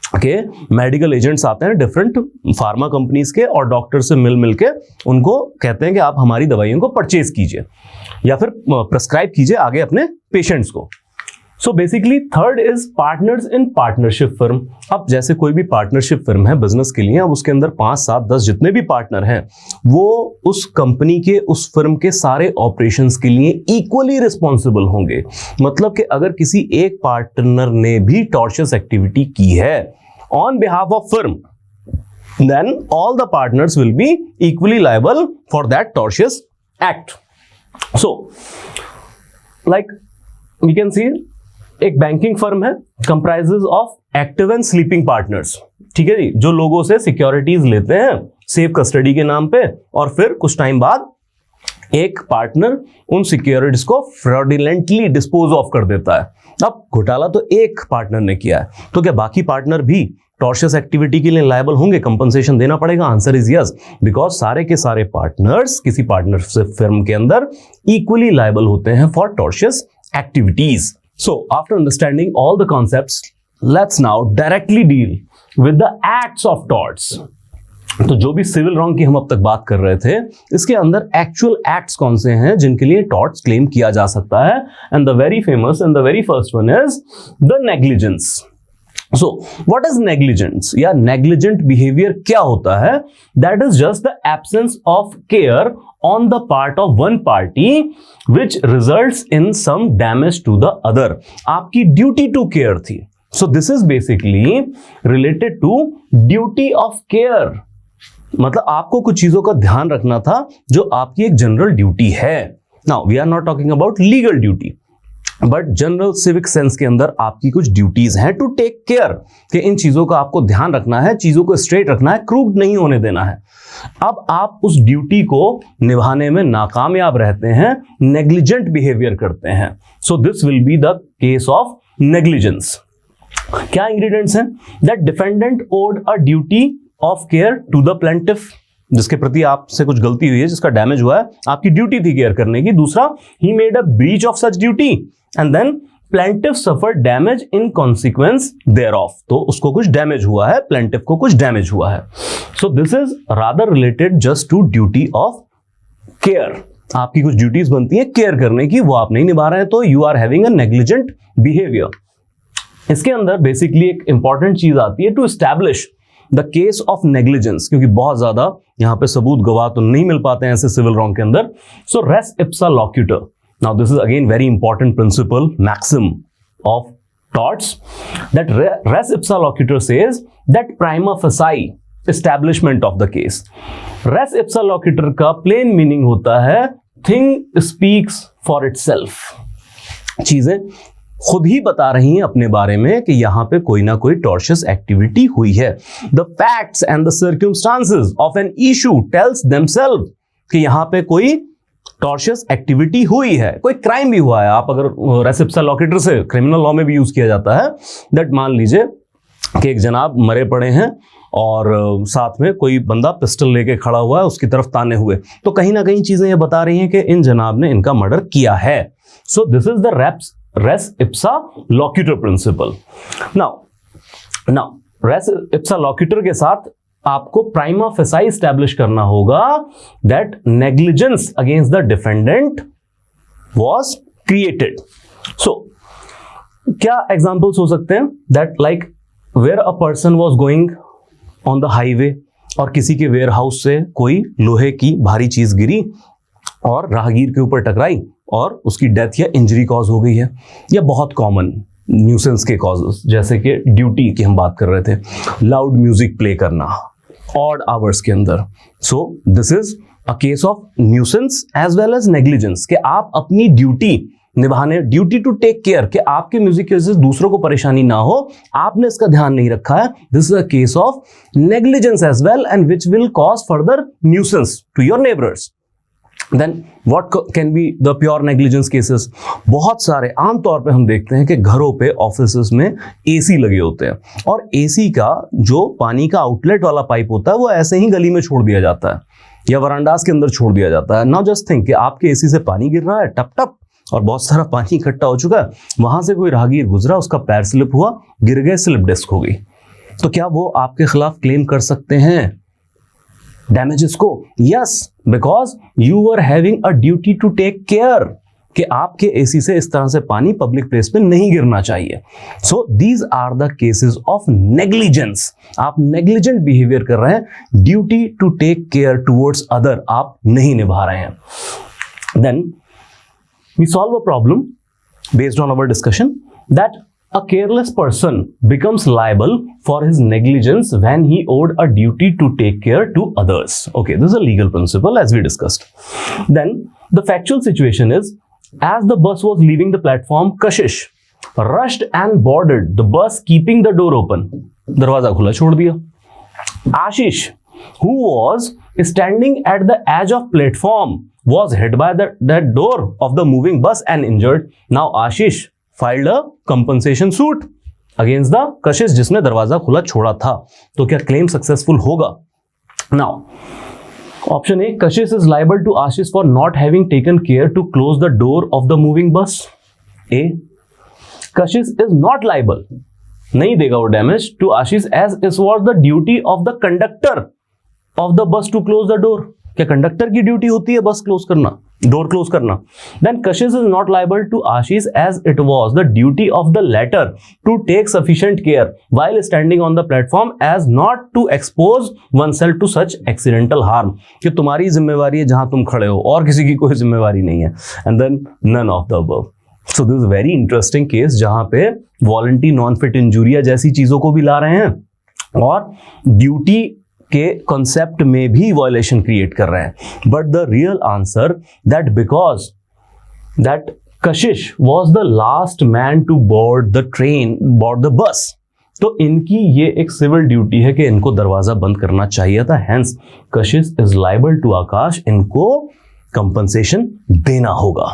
कि मेडिकल एजेंट्स आते हैं डिफरेंट फार्मा कंपनीज के, और डॉक्टर से मिल के उनको कहते हैं कि आप हमारी दवाइयों को परचेज कीजिए या फिर प्रेस्क्राइब कीजिए आगे अपने पेशेंट्स को। So basically third is partners in partnership firm. अब जैसे कोई भी पार्टनरशिप फर्म है बिजनेस के लिए, अब उसके अंदर 5, 7, 10 जितने भी पार्टनर हैं, वो उस कंपनी के, उस फर्म के सारे ऑपरेशंस के लिए इक्वली रिस्पॉन्सिबल होंगे। मतलब कि अगर किसी एक पार्टनर ने भी टॉर्शियस एक्टिविटी की है on behalf of firm, then all the partners will be equally liable for that tortious act. So, like we can see, एक बैंकिंग फर्म है, comprises of active and sleeping partners. ठीक है जी, जो लोगों से सिक्योरिटीज लेते हैं सेफ कस्टडी के नाम पे, और फिर कुछ टाइम बाद एक पार्टनर उन सिक्योरिटीज को फ्रॉडुलेंटली डिस्पोज ऑफ कर देता है। अब घोटाला तो एक पार्टनर ने किया है, तो क्या बाकी पार्टनर भी टॉर्शियस एक्टिविटी के लिए लायबल होंगे? कंपनसेशन देना पड़ेगा? आंसर इज यस, बिकॉज सारे के सारे पार्टनर्स किसी पार्टनरशिप फर्म के अंदर इक्वली लायबल होते हैं for tortious activities. So, after understanding all the concepts, let's now directly deal with the acts of torts. तो जो भी सिविल रॉन्ग की हम अब तक बात कर रहे थे, इसके अंदर एक्चुअल एक्ट्स कौन से हैं जिनके लिए टॉर्ट्स क्लेम किया जा सकता है? And the very famous and the very first one is the negligence. So, what is negligence? या negligent behavior क्या होता है? That is just the absence of care on the part of one party which results in some damage to the other. आपकी duty to care थी. So, this is basically related to duty of care. मतलब आपको कुछ चीजों का ध्यान रखना था जो आपकी एक जनरल ड्यूटी है। Now, we are not talking about legal duty. But general civic sense के अंदर आपकी कुछ ड्यूटीज हैं टू टेक केयर, कि इन चीजों का आपको ध्यान रखना है, चीजों को स्ट्रेट रखना है, क्रूड नहीं होने देना है। अब आप उस ड्यूटी को निभाने में नाकामयाब रहते हैं, नेग्लिजेंट बिहेवियर करते हैं। So this will be the case of negligence. क्या इंग्रेडिएंट्स हैं? That defendant owed a duty of care to the plaintiff, जिसके प्रति आपसे कुछ गलती हुई है, जिसका डैमेज हुआ है, आपकी ड्यूटी थी केयर करने की। दूसरा, he made a breach of such duty and then plaintiff suffered damage in consequence thereof, तो उसको कुछ डैमेज हुआ है, प्लेंटिफ को कुछ डैमेज हुआ है। So this is rather related just to duty of care. आपकी कुछ ड्यूटीज बनती है केयर करने की, वो आप नहीं निभा रहे हैं, तो you are having a negligent behaviour. इसके अंदर बेसिकली एक इंपॉर्टेंट चीज आती है to establish the case of negligence, क्योंकि बहुत ज्यादा यहां पे सबूत गवाह तो नहीं मिल पाते हैं ऐसे सिविल रॉन्ग के अंदर। So res ipsa loquitur, now this is again very important principle maxim of torts, that res ipsa loquitur says that prima facie establishment of the case. Res ipsa loquitur का plain meaning होता है thing speaks for itself, चीजें खुद ही बता रही हैं अपने बारे में कि यहां पे कोई ना कोई टॉर्शियस एक्टिविटी हुई है। The facts and the circumstances of an issue tells themselves कि यहां पे कोई टॉर्शियस एक्टिविटी हुई है, कोई क्राइम भी हुआ है। आप अगर रेस इप्सा लोकेटर से क्रिमिनल लॉ में भी यूज किया जाता है दैट मान लीजिए कि एक जनाब मरे पड़े हैं और साथ में कोई बंदा पिस्टल लेके खड़ा हुआ है उसकी तरफ ताने हुए, तो कहीं ना कहीं चीजें ये बता रही हैं कि इन जनाब ने इनका मर्डर किया है। So this is the res ipsa loquitur principle. Now res ipsa loquitur के साथ आपको प्राइमा फेसाई एस्टैब्लिश करना होगा that negligence against the defendant was created. So क्या एग्जांपल्स हो सकते हैं that like where a person was going on the highway और किसी के वेयर हाउस से कोई लोहे की भारी चीज गिरी और राहगीर के ऊपर टकराई और उसकी डेथ या इंजरी कॉज हो गई है। या बहुत कॉमन न्यूसेंस के कॉजेस जैसे कि ड्यूटी की हम बात कर रहे थे, लाउड म्यूजिक प्ले करना ऑड आवर्स के अंदर। So this is a case of nuisance as well as negligence कि आप अपनी ड्यूटी निभाने, ड्यूटी टू टेक केयर कि आपके म्यूजिक की वजह से दूसरों को परेशानी ना हो, आपने इसका ध्यान नहीं रखा है। This is a case of negligence as well and which will cause further nuisance to your neighbours. Then what can be the pure negligence cases? बहुत सारे आमतौर पे हम देखते हैं कि घरों पे, ऑफिसेस में एसी लगे होते हैं और एसी का जो पानी का आउटलेट वाला पाइप होता है वो ऐसे ही गली में छोड़ दिया जाता है या वरांडास के अंदर छोड़ दिया जाता है। नाउ जस्ट थिंक कि आपके एसी से पानी गिर रहा है टप टप और बहुत सारा पानी इकट्ठा हो चुका है, वहां से कोई राहगीर गुजरा, उसका पैर स्लिप हुआ, गिर गए, स्लिप डिस्क हो गई, तो क्या वो आपके खिलाफ क्लेम कर सकते हैं डैमेजेस को? Yes, because you were having a duty to take care कि आपके एसी से इस तरह से पानी पब्लिक प्लेस पे नहीं गिरना चाहिए। So these are the cases of negligence. आप नेग्लिजेंट बिहेवियर कर रहे हैं, duty to take care towards other आप नहीं निभा रहे हैं। Then we solve a problem based on our discussion that a careless person becomes liable for his negligence when he owed a duty to take care to others. Okay, this is a legal principle as we discussed. Then the factual situation is, as the bus was leaving the platform, Kashish rushed and boarded the bus keeping the door open. दरवाजा खुला छोड़ दिया। Ashish, who was standing at the edge of platform, was hit by that door of the moving bus and injured. Now Ashish filed a compensation suit against the Kashish जिसने दरवाजा खुला छोड़ा था। तो क्या क्लेम सक्सेसफुल होगा? Now, option A, Kashish is liable to Ashish for not having taken care to close the door of the moving bus. A, Kashish is not liable, नहीं देगा वो damage to Ashish as it was the duty of the conductor of the bus to close the door. क्या conductor की duty होती है बस close करना, door close करना? Then Kashish is not liable to Ashish as it was the duty of the latter to take sufficient care while standing on the platform as not to expose oneself to such accidental harm. कि तुम्हारी जिम्मेवारी है जहां तुम खड़े हो और किसी की कोई जिम्मेवारी नहीं है। And then none of the above. So this is a very interesting case जहां पे वॉलंटी नॉन फिट इंजूरिया जैसी चीजों को भी ला रहे हैं और ड्यूटी के कॉन्सेप्ट में भी वायलेशन क्रिएट कर रहे हैं। But the real answer that because that Kashish was the last man to board the train, board the bus, तो इनकी ये एक सिविल ड्यूटी है कि इनको दरवाजा बंद करना चाहिए था। Hence Kashish is liable to आकाश, इनको कंपनसेशन देना होगा।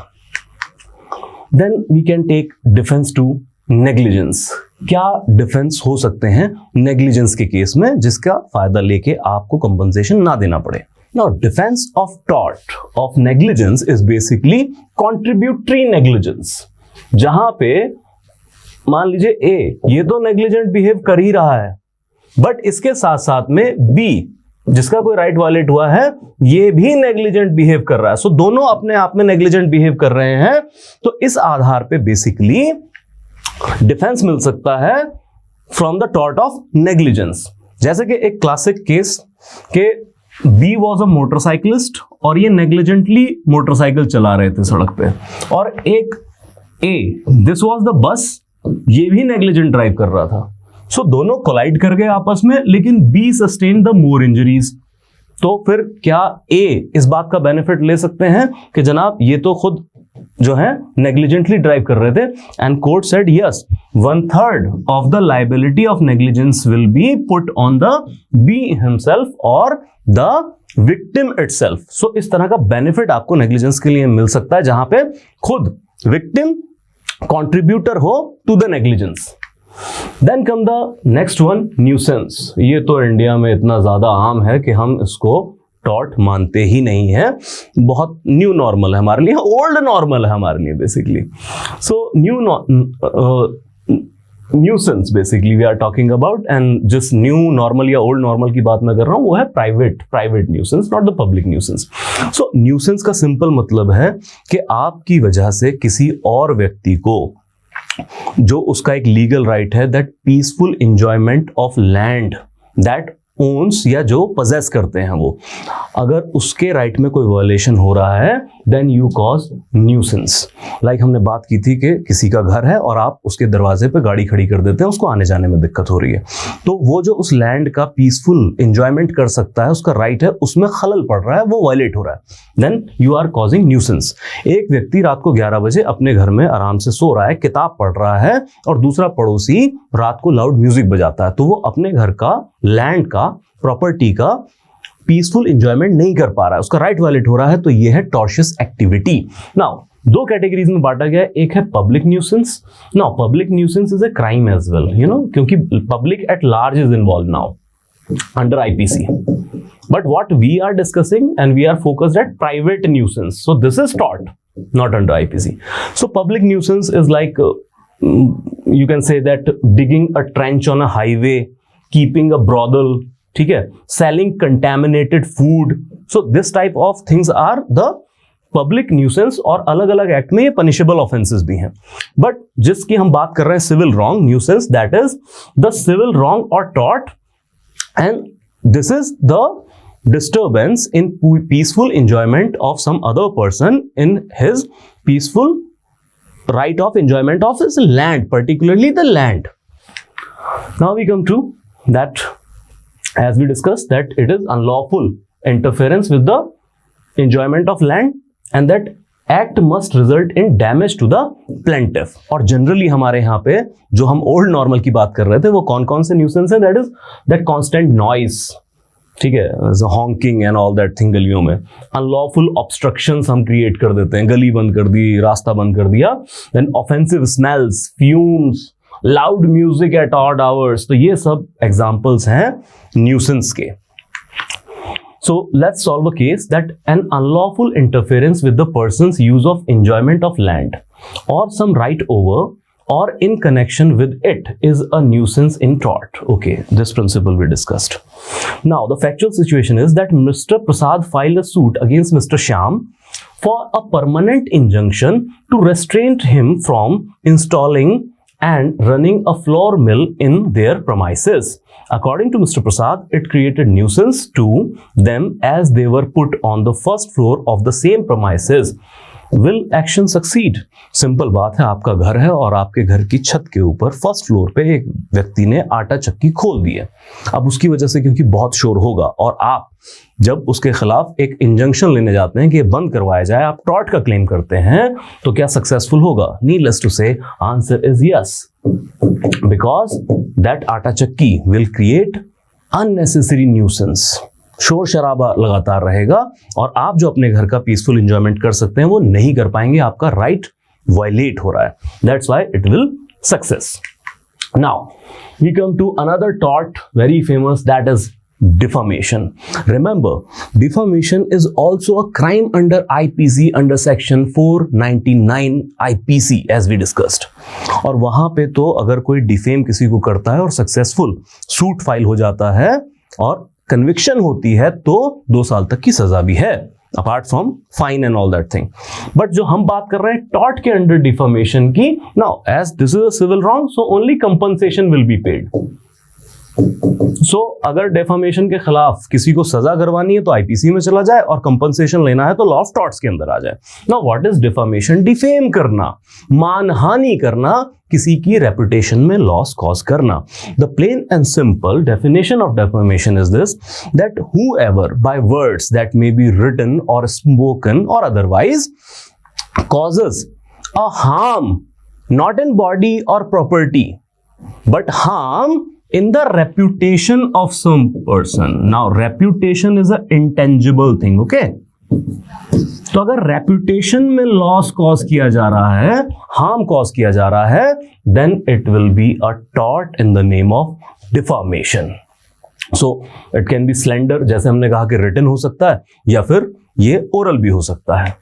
Then we can take defence to negligence. क्या डिफेंस हो सकते हैं नेग्लिजेंस के केस में जिसका फायदा लेके आपको कंपनसेशन ना देना पड़े? Now defence of tort of negligence is basically contributory negligence, जहां पे मान लीजिए ए ये तो नेग्लिजेंट बिहेव कर ही रहा है बट इसके साथ साथ में बी जिसका कोई राइट वायलेट हुआ है ये भी नेग्लिजेंट बिहेव कर रहा है। सो दोनों अपने आप में नेग्लिजेंट बिहेव कर रहे हैं, तो इस आधार पे बेसिकली डिफेंस मिल सकता है from the tort of negligence. जैसे कि एक क्लासिक केस के बी वॉज अ मोटरसाइकिलिस्ट और ये नेग्लिजेंटली मोटरसाइकिल चला रहे थे सड़क पे, और एक ए दिस वॉज द बस, ये भी नेग्लिजेंट ड्राइव कर रहा था। सो दोनों कोलाइड कर गए आपस में, लेकिन B sustain the more injuries. तो फिर क्या ए इस बात का बेनिफिट ले सकते हैं कि जनाब ये तो खुद जो है नेग्लिजेंटली ड्राइव कर रहे थे, and court said yes 1/3 of the liability of negligence will be put on the B himself और द विक्टिम इटसेल्फ। सो इस तरह का बेनिफिट आपको नेग्लिजेंस के लिए मिल सकता है, जहां पे खुद विक्टिम कंट्रीब्यूटर हो to the negligence. Then come the next one, nuisance. ये तो इंडिया में इतना ज्यादा आम है कि हम इसको टॉर्ट मानते ही नहीं है, बहुत न्यू नॉर्मल है हमारे लिए, ओल्ड नॉर्मल है हमारे लिए basically. So nuisance basically we are talking about, and जिस न्यू नॉर्मल या ओल्ड नॉर्मल की बात मैं कर रहा हूं वो है private nuisance, not the public nuisance. So nuisance का सिंपल मतलब है कि आपकी वजह से किसी और व्यक्ति को जो उसका एक लीगल राइट है, that peaceful enjoyment of land that owns या जो पजेस करते हैं वो, अगर उसके राइट में कोई वायलेशन हो रहा है then you cause nuisance. Like हमने बात की थी कि किसी का घर है और आप उसके दरवाजे पे गाड़ी खड़ी कर देते हैं, उसको आने जाने में दिक्कत हो रही है, तो वो जो उस लैंड का पीसफुल एंजॉयमेंट कर सकता है, उसका राइट है, उसमें खलल पड़ रहा है, वो वायलेट हो रहा है, then you are causing nuisance. एक व्यक्ति रात को 11 बजे अपने घर में आराम से सो रहा है, किताब पढ़ रहा है, और दूसरा पड़ोसी रात को लाउड म्यूजिक बजाता है, तो वो अपने घर का, लैंड का, प्रॉपर्टी का पीसफुल एंजॉयमेंट नहीं कर पा रहा है, उसका राइट वायलेट हो रहा है, तो ये है टॉर्शियस एक्टिविटी। नाउ दो कैटेगरीज में बांटा गया है, एक है public nuisance. Now public nuisance is a crime as well, you know, क्योंकि public at large is involve now under IPC, but what we are discussing and we are focused at private nuisance, so this is टॉट not under IPC. So public nuisance is like you can say that digging a trench on a highway, keeping a brothel, ठीक है, selling contaminated food. So this type of things are the public nuisance, और अलग अलग act में ये punishable offences भी हैं। But जिसकी हम बात कर रहे हैं civil wrong nuisance, that is the civil wrong और tort, and this is the disturbance in peaceful enjoyment of some other person in his peaceful right of enjoyment of his land, particularly the land. Now we come to that, as we discussed, that it is unlawful interference with the enjoyment of land, and that act must result in damage to the plaintiff. और generally हमारे यहाँ पे जो हम old normal की बात कर रहे थे वो कौन कौन से nuisance हैं, that is that constant noise, ठीक है, honking and all that thing गलियों में, अनलॉफुल ऑब्स्ट्रक्शंस हम क्रिएट कर देते हैं, गली बंद कर दी, रास्ता बंद कर दिया, then offensive smells, fumes, loud music at odd hours, तो ये सब एग्जांपल्स हैं न्यूसेंस के। So let's solve a case that an unlawful interference with the person's use of enjoyment of land or some right over or in connection with it is a nuisance in tort. Okay, this principle we discussed. Now the factual situation is that Mr. Prasad filed a suit against Mr. Shyam for a permanent injunction to restrain him from installing and running a flour mill in their premises. According to Mr. Prasad, it created nuisance to them as they were put on the first floor of the same premises. Will action succeed? Simple बात है, आपका घर है और आपके घर की छत के ऊपर फर्स्ट फ्लोर पे एक व्यक्ति ने आटा चक्की खोल दी है। अब उसकी वजह से क्योंकि बहुत शोर होगा और आप जब उसके खिलाफ एक इंजंक्शन लेने जाते हैं कि ये बंद करवाया जाए, आप टॉर्ट का क्लेम करते हैं, तो क्या सक्सेसफुल होगा? नीडलेस टू से answer is yes, because that आटा चक्की विल क्रिएट अननेसेसरी न्यूसेंस। शोर शराबा लगातार रहेगा और आप जो अपने घर का पीसफुल एंजॉयमेंट कर सकते हैं वो नहीं कर पाएंगे, आपका राइट वायलेट हो रहा है, that's why it will success. Now we come to another tort very famous, that is defamation. Remember, defamation is also a crime under IPC under section 499 IPC as we discussed. और वहां पे तो अगर कोई defame किसी को करता है और सक्सेसफुल सूट फाइल हो जाता है और कन्विक्शन होती है तो 2 साल तक की सजा भी है, apart from fine and all that thing. But जो हम बात कर रहे हैं टॉर्ट के अंडर डिफेमेशन की, now as this is a civil wrong so only compensation will be paid. So अगर डेफामेशन के खिलाफ किसी को सजा करवानी है तो आईपीसी में चला जाए और कंपनसेशन लेना है तो लॉ ऑफ टॉर्ट्स के अंदर आ जाए। Now what is defamation? Defame करना, मानहानि करना, किसी की रेपुटेशन में लॉस कॉज करना। The plain and simple definition of defamation is this, that whoever by words that may be written or spoken or otherwise causes a harm not in body or property but harm in the reputation of some person. Now reputation is an intangible thing, okay? तो अगर reputation में loss cause किया जा रहा है, harm cause किया जा रहा है, then it will be a tort in the name of deformation. So it can be slander, जैसे हमने कहा कि रिटन हो सकता है, या फिर ये ओरल भी हो सकता है.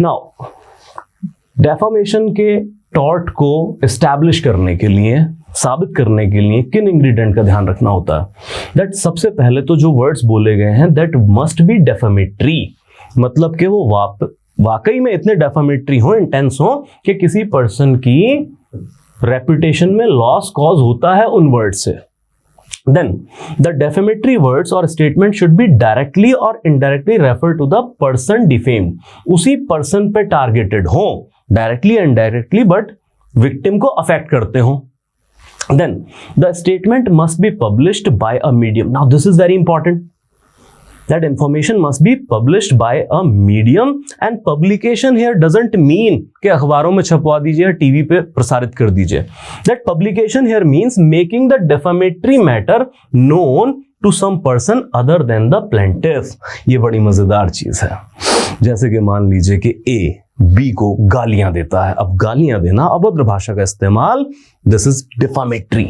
नाउ डेफॉर्मेशन के टॉर्ट को एस्टैब्लिश करने के लिए, साबित करने के लिए किन इंग्रेडिएंट का ध्यान रखना होता है? दैट सबसे पहले तो जो वर्ड्स बोले गए हैं दैट मस्ट बी डेफामेटरी, मतलब कि वो वाकई में इतने डेफामेटरी हो, इंटेंस हो कि किसी पर्सन की रेपुटेशन में लॉस कॉज होता है उन वर्ड से. Then the defamatory words or statement should be directly or indirectly refer to the person defamed. उसी person पे targeted हो, directly and indirectly, but victim को affect करते हो. Then the statement must be published by a medium. Now this is very important. That information must be published by a medium, and publication here doesn't mean कि अखबारों में छपवा दीजिए, TV पे प्रसारित कर दीजिए. That publication here means making the defamatory matter known to some person other than the plaintiff. ये बड़ी मजेदार चीज है. जैसे कि मान लीजिए कि A B को गालियां देता है. अब गालियां देना, अभद्र भाषा का इस्तेमाल, दिस इज डिफामेटरी.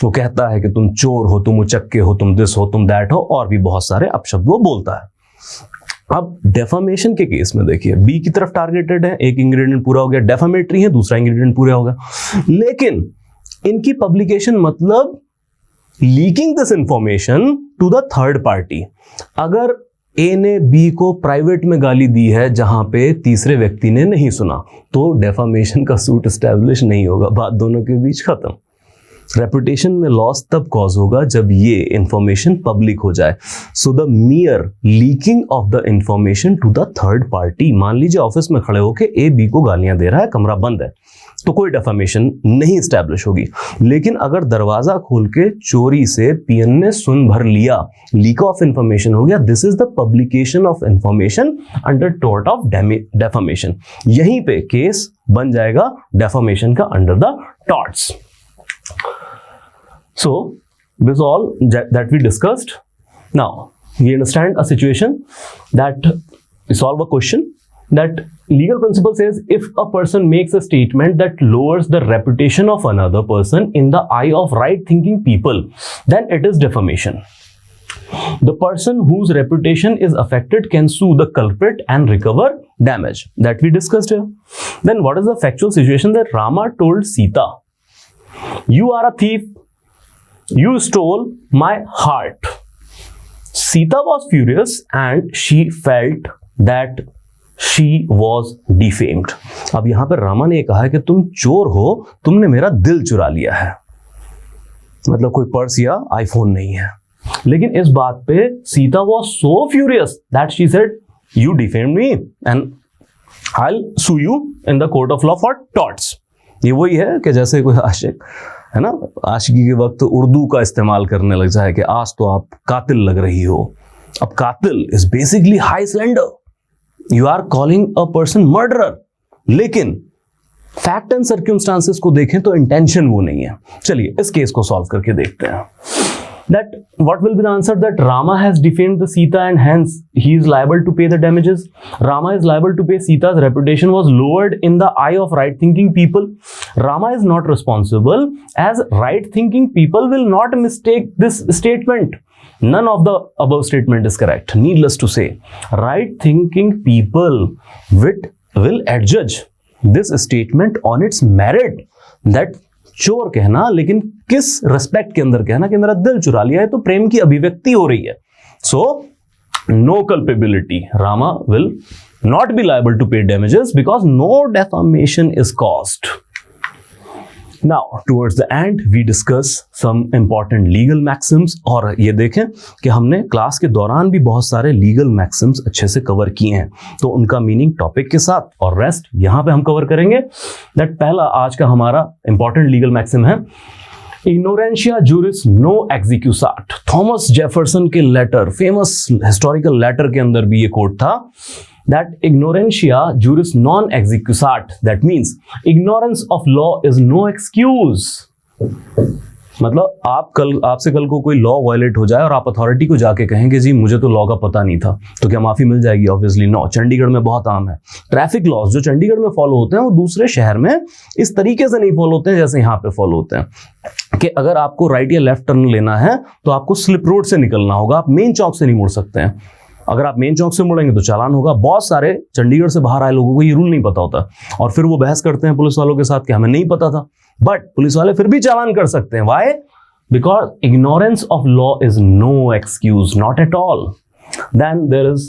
वो कहता है कि तुम चोर हो, तुम उचक्के हो, तुम दिस हो, तुम दैट हो, और भी बहुत सारे अपशब्द वो बोलता है. अब डेफामेशन के केस में देखिए, बी की तरफ टारगेटेड है, एक इंग्रेडिएंट पूरा हो गया, डेफामेटरी है, दूसरा इंग्रेडिएंट पूरा हो गया. लेकिन इनकी पब्लिकेशन मतलब leaking this information to the third party. अगर ए ने बी को प्राइवेट में गाली दी है जहां पे तीसरे व्यक्ति ने नहीं सुना, तो डेफामेशन का सूट एस्टैब्लिश नहीं होगा, बात दोनों के बीच खत्म. रेपुटेशन में लॉस तब कॉज होगा जब ये इंफॉर्मेशन पब्लिक हो जाए. So the mere leaking of the information to the third party. मान लीजिए ऑफिस में खड़े होकर ए बी को गालियां दे रहा है, कमरा बंद है, तो कोई डेफामेशन नहीं एस्टैब्लिश होगी. लेकिन अगर दरवाजा खोल के चोरी से पीएन ने सुन भर लिया, लीक ऑफ इंफॉर्मेशन हो गया, this is the publication of information under tort of defamation. यहीं पे केस बन जाएगा डेफामेशन का under the torts. So this all that we discussed. Now we understand a situation that we solve a question that legal principle says if a person makes a statement that lowers the reputation of another person in the eye of right thinking people, then it is defamation. The person whose reputation is affected can sue the culprit and recover damage, that we discussed here. Then what is the factual situation that Rama told Sita, you are a thief, you stole my heart. Sita was furious and she felt that she was defamed. अब यहां पर रामा ने कहा है कि तुम चोर हो, तुमने मेरा दिल चुरा लिया है. मतलब कोई पर्स या आईफोन नहीं है. लेकिन इस बात पे Sita was so furious that she said, you defamed me and I'll sue you in the court of law for torts. ये वही है कि जैसे कोई आशिक है ना, आशिकी के वक्त उर्दू का इस्तेमाल करने लग जाए कि आज तो आप कातिल लग रही हो. अब कातिल is basically high slander, you are calling a person murderer. लेकिन फैक्ट एंड सर्कमस्टांसेस को देखें तो इंटेंशन वो नहीं है. चलिए इस केस को सॉल्व करके देखते हैं. That what will be the answer? That Rama has defamed the Sita and hence he is liable to pay the damages. Rama is liable to pay. Sita's reputation was lowered in the eye of right-thinking people. Rama is not responsible as right-thinking people will not mistake this statement. None of the above statement is correct. Needless to say, right-thinking people will adjudge this statement on its merit. That चोर कहना, लेकिन किस respect के अंदर कहना कि मेरा दिल चुरा लिया है, तो प्रेम की अभिव्यक्ति हो रही है. So no culpability. Rama will not be liable to pay damages because no defamation is caused. Now towards the end we discuss some important legal maxims. और ये देखें कि हमने क्लास के दौरान भी बहुत सारे लीगल मैक्सिम्स अच्छे से कवर किए हैं, तो उनका मीनिंग टॉपिक के साथ और रेस्ट यहां पे हम कवर करेंगे. दैट पहला आज का हमारा इंपॉर्टेंट लीगल मैक्सिम है, इग्नोरेंशिया जुरिस नो एक्जिक्यूसाट. थॉमस जेफरसन के लेटर, फेमस हिस्टोरिकल लेटर के अंदर भी ये कोट था that ignorantia juris non execusat, that means ignorance of law is no excuse. मतलब आपसे कल को कोई लॉ वायलेट हो जाए और आप अथॉरिटी को जाके कहेंगे जी मुझे तो लॉ का पता नहीं था, तो क्या माफी मिल जाएगी? Obviously no. चंडीगढ़ में बहुत आम है, ट्रैफिक लॉज जो चंडीगढ़ में फॉलो होते हैं वो दूसरे शहर में इस तरीके से नहीं फॉलो होते हैं जैसे यहाँ पे फॉलो होते हैं कि अगर आपको राइट या लेफ्ट टर्न लेना है तो आपको स्लिप रोड से निकलना होगा, आप मेन चौक से नहीं मुड़ सकते हैं। अगर आप मेन चौक से मुड़ेंगे तो चालान होगा। बहुत सारे चंडीगढ़ से बाहर आए लोगों को ये रूल नहीं पता होता और फिर वो बहस करते हैं पुलिस वालों के साथ कि हमें नहीं पता था, बट पुलिस वाले फिर भी चालान कर सकते हैं। Why? Because ignorance of law is no excuse, not at all. Then there is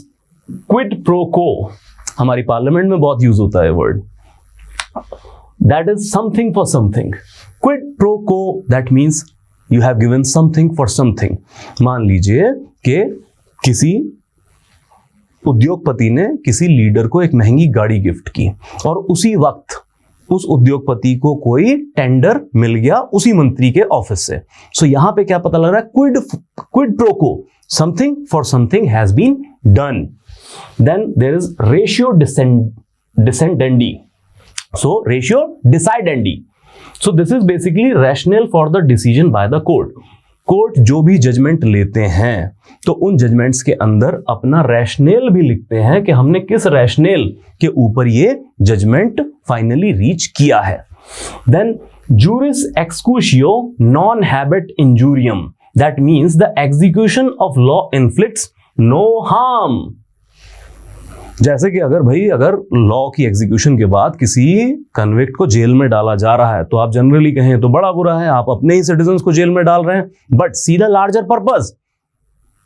quid pro quo, हमारी पार्लियामेंट में बहुत यूज होता है word, that is something for something. Quid pro quo that means you have given something for something. मान लीजिए कि किसी उद्योगपति ने किसी लीडर को एक महंगी गाड़ी गिफ्ट की और उसी वक्त उस उद्योगपति को कोई टेंडर मिल गया उसी मंत्री के ऑफिस से। सो यहां पे क्या पता लग रहा है? Quid pro quo, something for something has been done. Then there is ratio decidendi, so ratio decidendi. So this is basically rational for the decision by the court. Court जो भी जजमेंट लेते हैं तो उन जजमेंट्स के अंदर अपना rational भी लिखते हैं कि हमने किस रैशनल के ऊपर ये जजमेंट फाइनली रीच किया है। Then juris excusio non habet injurium, that means the execution of law inflicts no harm। जैसे कि अगर लॉ की एग्जीक्यूशन के बाद किसी कन्विक्ट को जेल में डाला जा रहा है तो आप जनरली कहें तो बड़ा बुरा है, आप अपने ही सिटीजन्स को जेल में डाल रहे हैं, but see the larger purpose.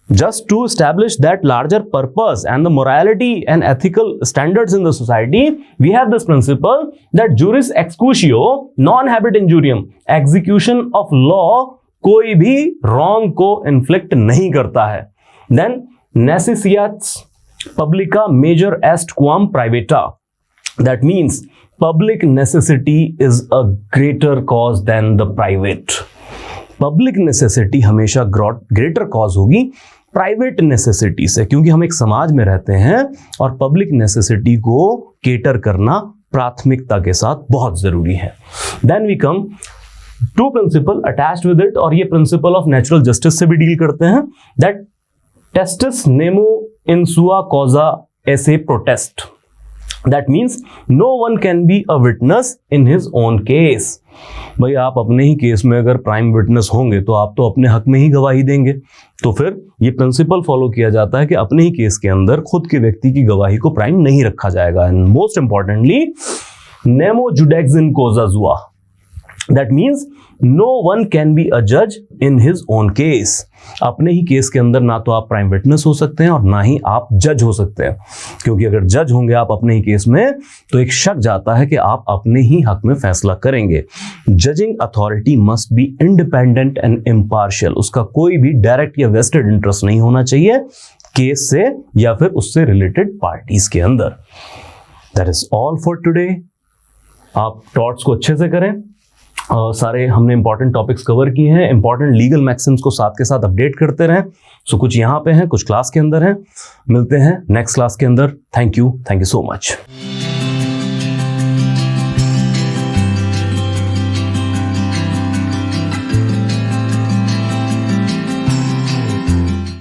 Just to establish that larger purpose and the morality and ethical standards in the society, we have this principle that juris excusio non habet injurium, execution of law कोई भी wrong को inflict नहीं करता है। Then necessitates publica major est quam privata, that means public necessity is a greater cause than the private। Public necessity हमेशा greater cause होगी private necessity से, क्योंकि हम एक समाज में रहते हैं और पब्लिक नेसेसिटी को केटर करना प्राथमिकता के साथ बहुत जरूरी है। Then we come to principle attached with it, और ये प्रिंसिपल ऑफ नेचुरल जस्टिस से भी डील करते हैं, that testis nemo in sua causa esse potest, that means no one can be a witness in his own case. भाई आप अपने ही case में अगर प्राइम विटनेस होंगे तो आप तो अपने हक में ही गवाही देंगे, तो फिर ये प्रिंसिपल फॉलो किया जाता है कि अपने ही केस के अंदर खुद के व्यक्ति की गवाही को प्राइम नहीं रखा जाएगा। And most importantly nemo judex in causa sua, that means no one can be a जज इन हिज ओन केस। अपने ही केस के अंदर ना तो आप प्राइम विटनेस हो सकते हैं और ना ही आप जज हो सकते हैं, क्योंकि अगर जज होंगे आप अपने ही केस में तो एक शक जाता है कि आप अपने ही हक में फैसला करेंगे। Judging authority must be independent and impartial, उसका कोई भी डायरेक्ट या वेस्टेड इंटरेस्ट नहीं होना चाहिए केस से या फिर उससे रिलेटेड पार्टीज के अंदर। That is all for today. आप टॉट्स को अच्छे से करें, सारे हमने इंपॉर्टेंट टॉपिक्स कवर किए हैं, इंपॉर्टेंट लीगल मैक्सिम्स को साथ के साथ अपडेट करते रहें। सो कुछ यहाँ पे हैं, कुछ क्लास के अंदर हैं। मिलते हैं नेक्स्ट क्लास के अंदर। Thank you so much.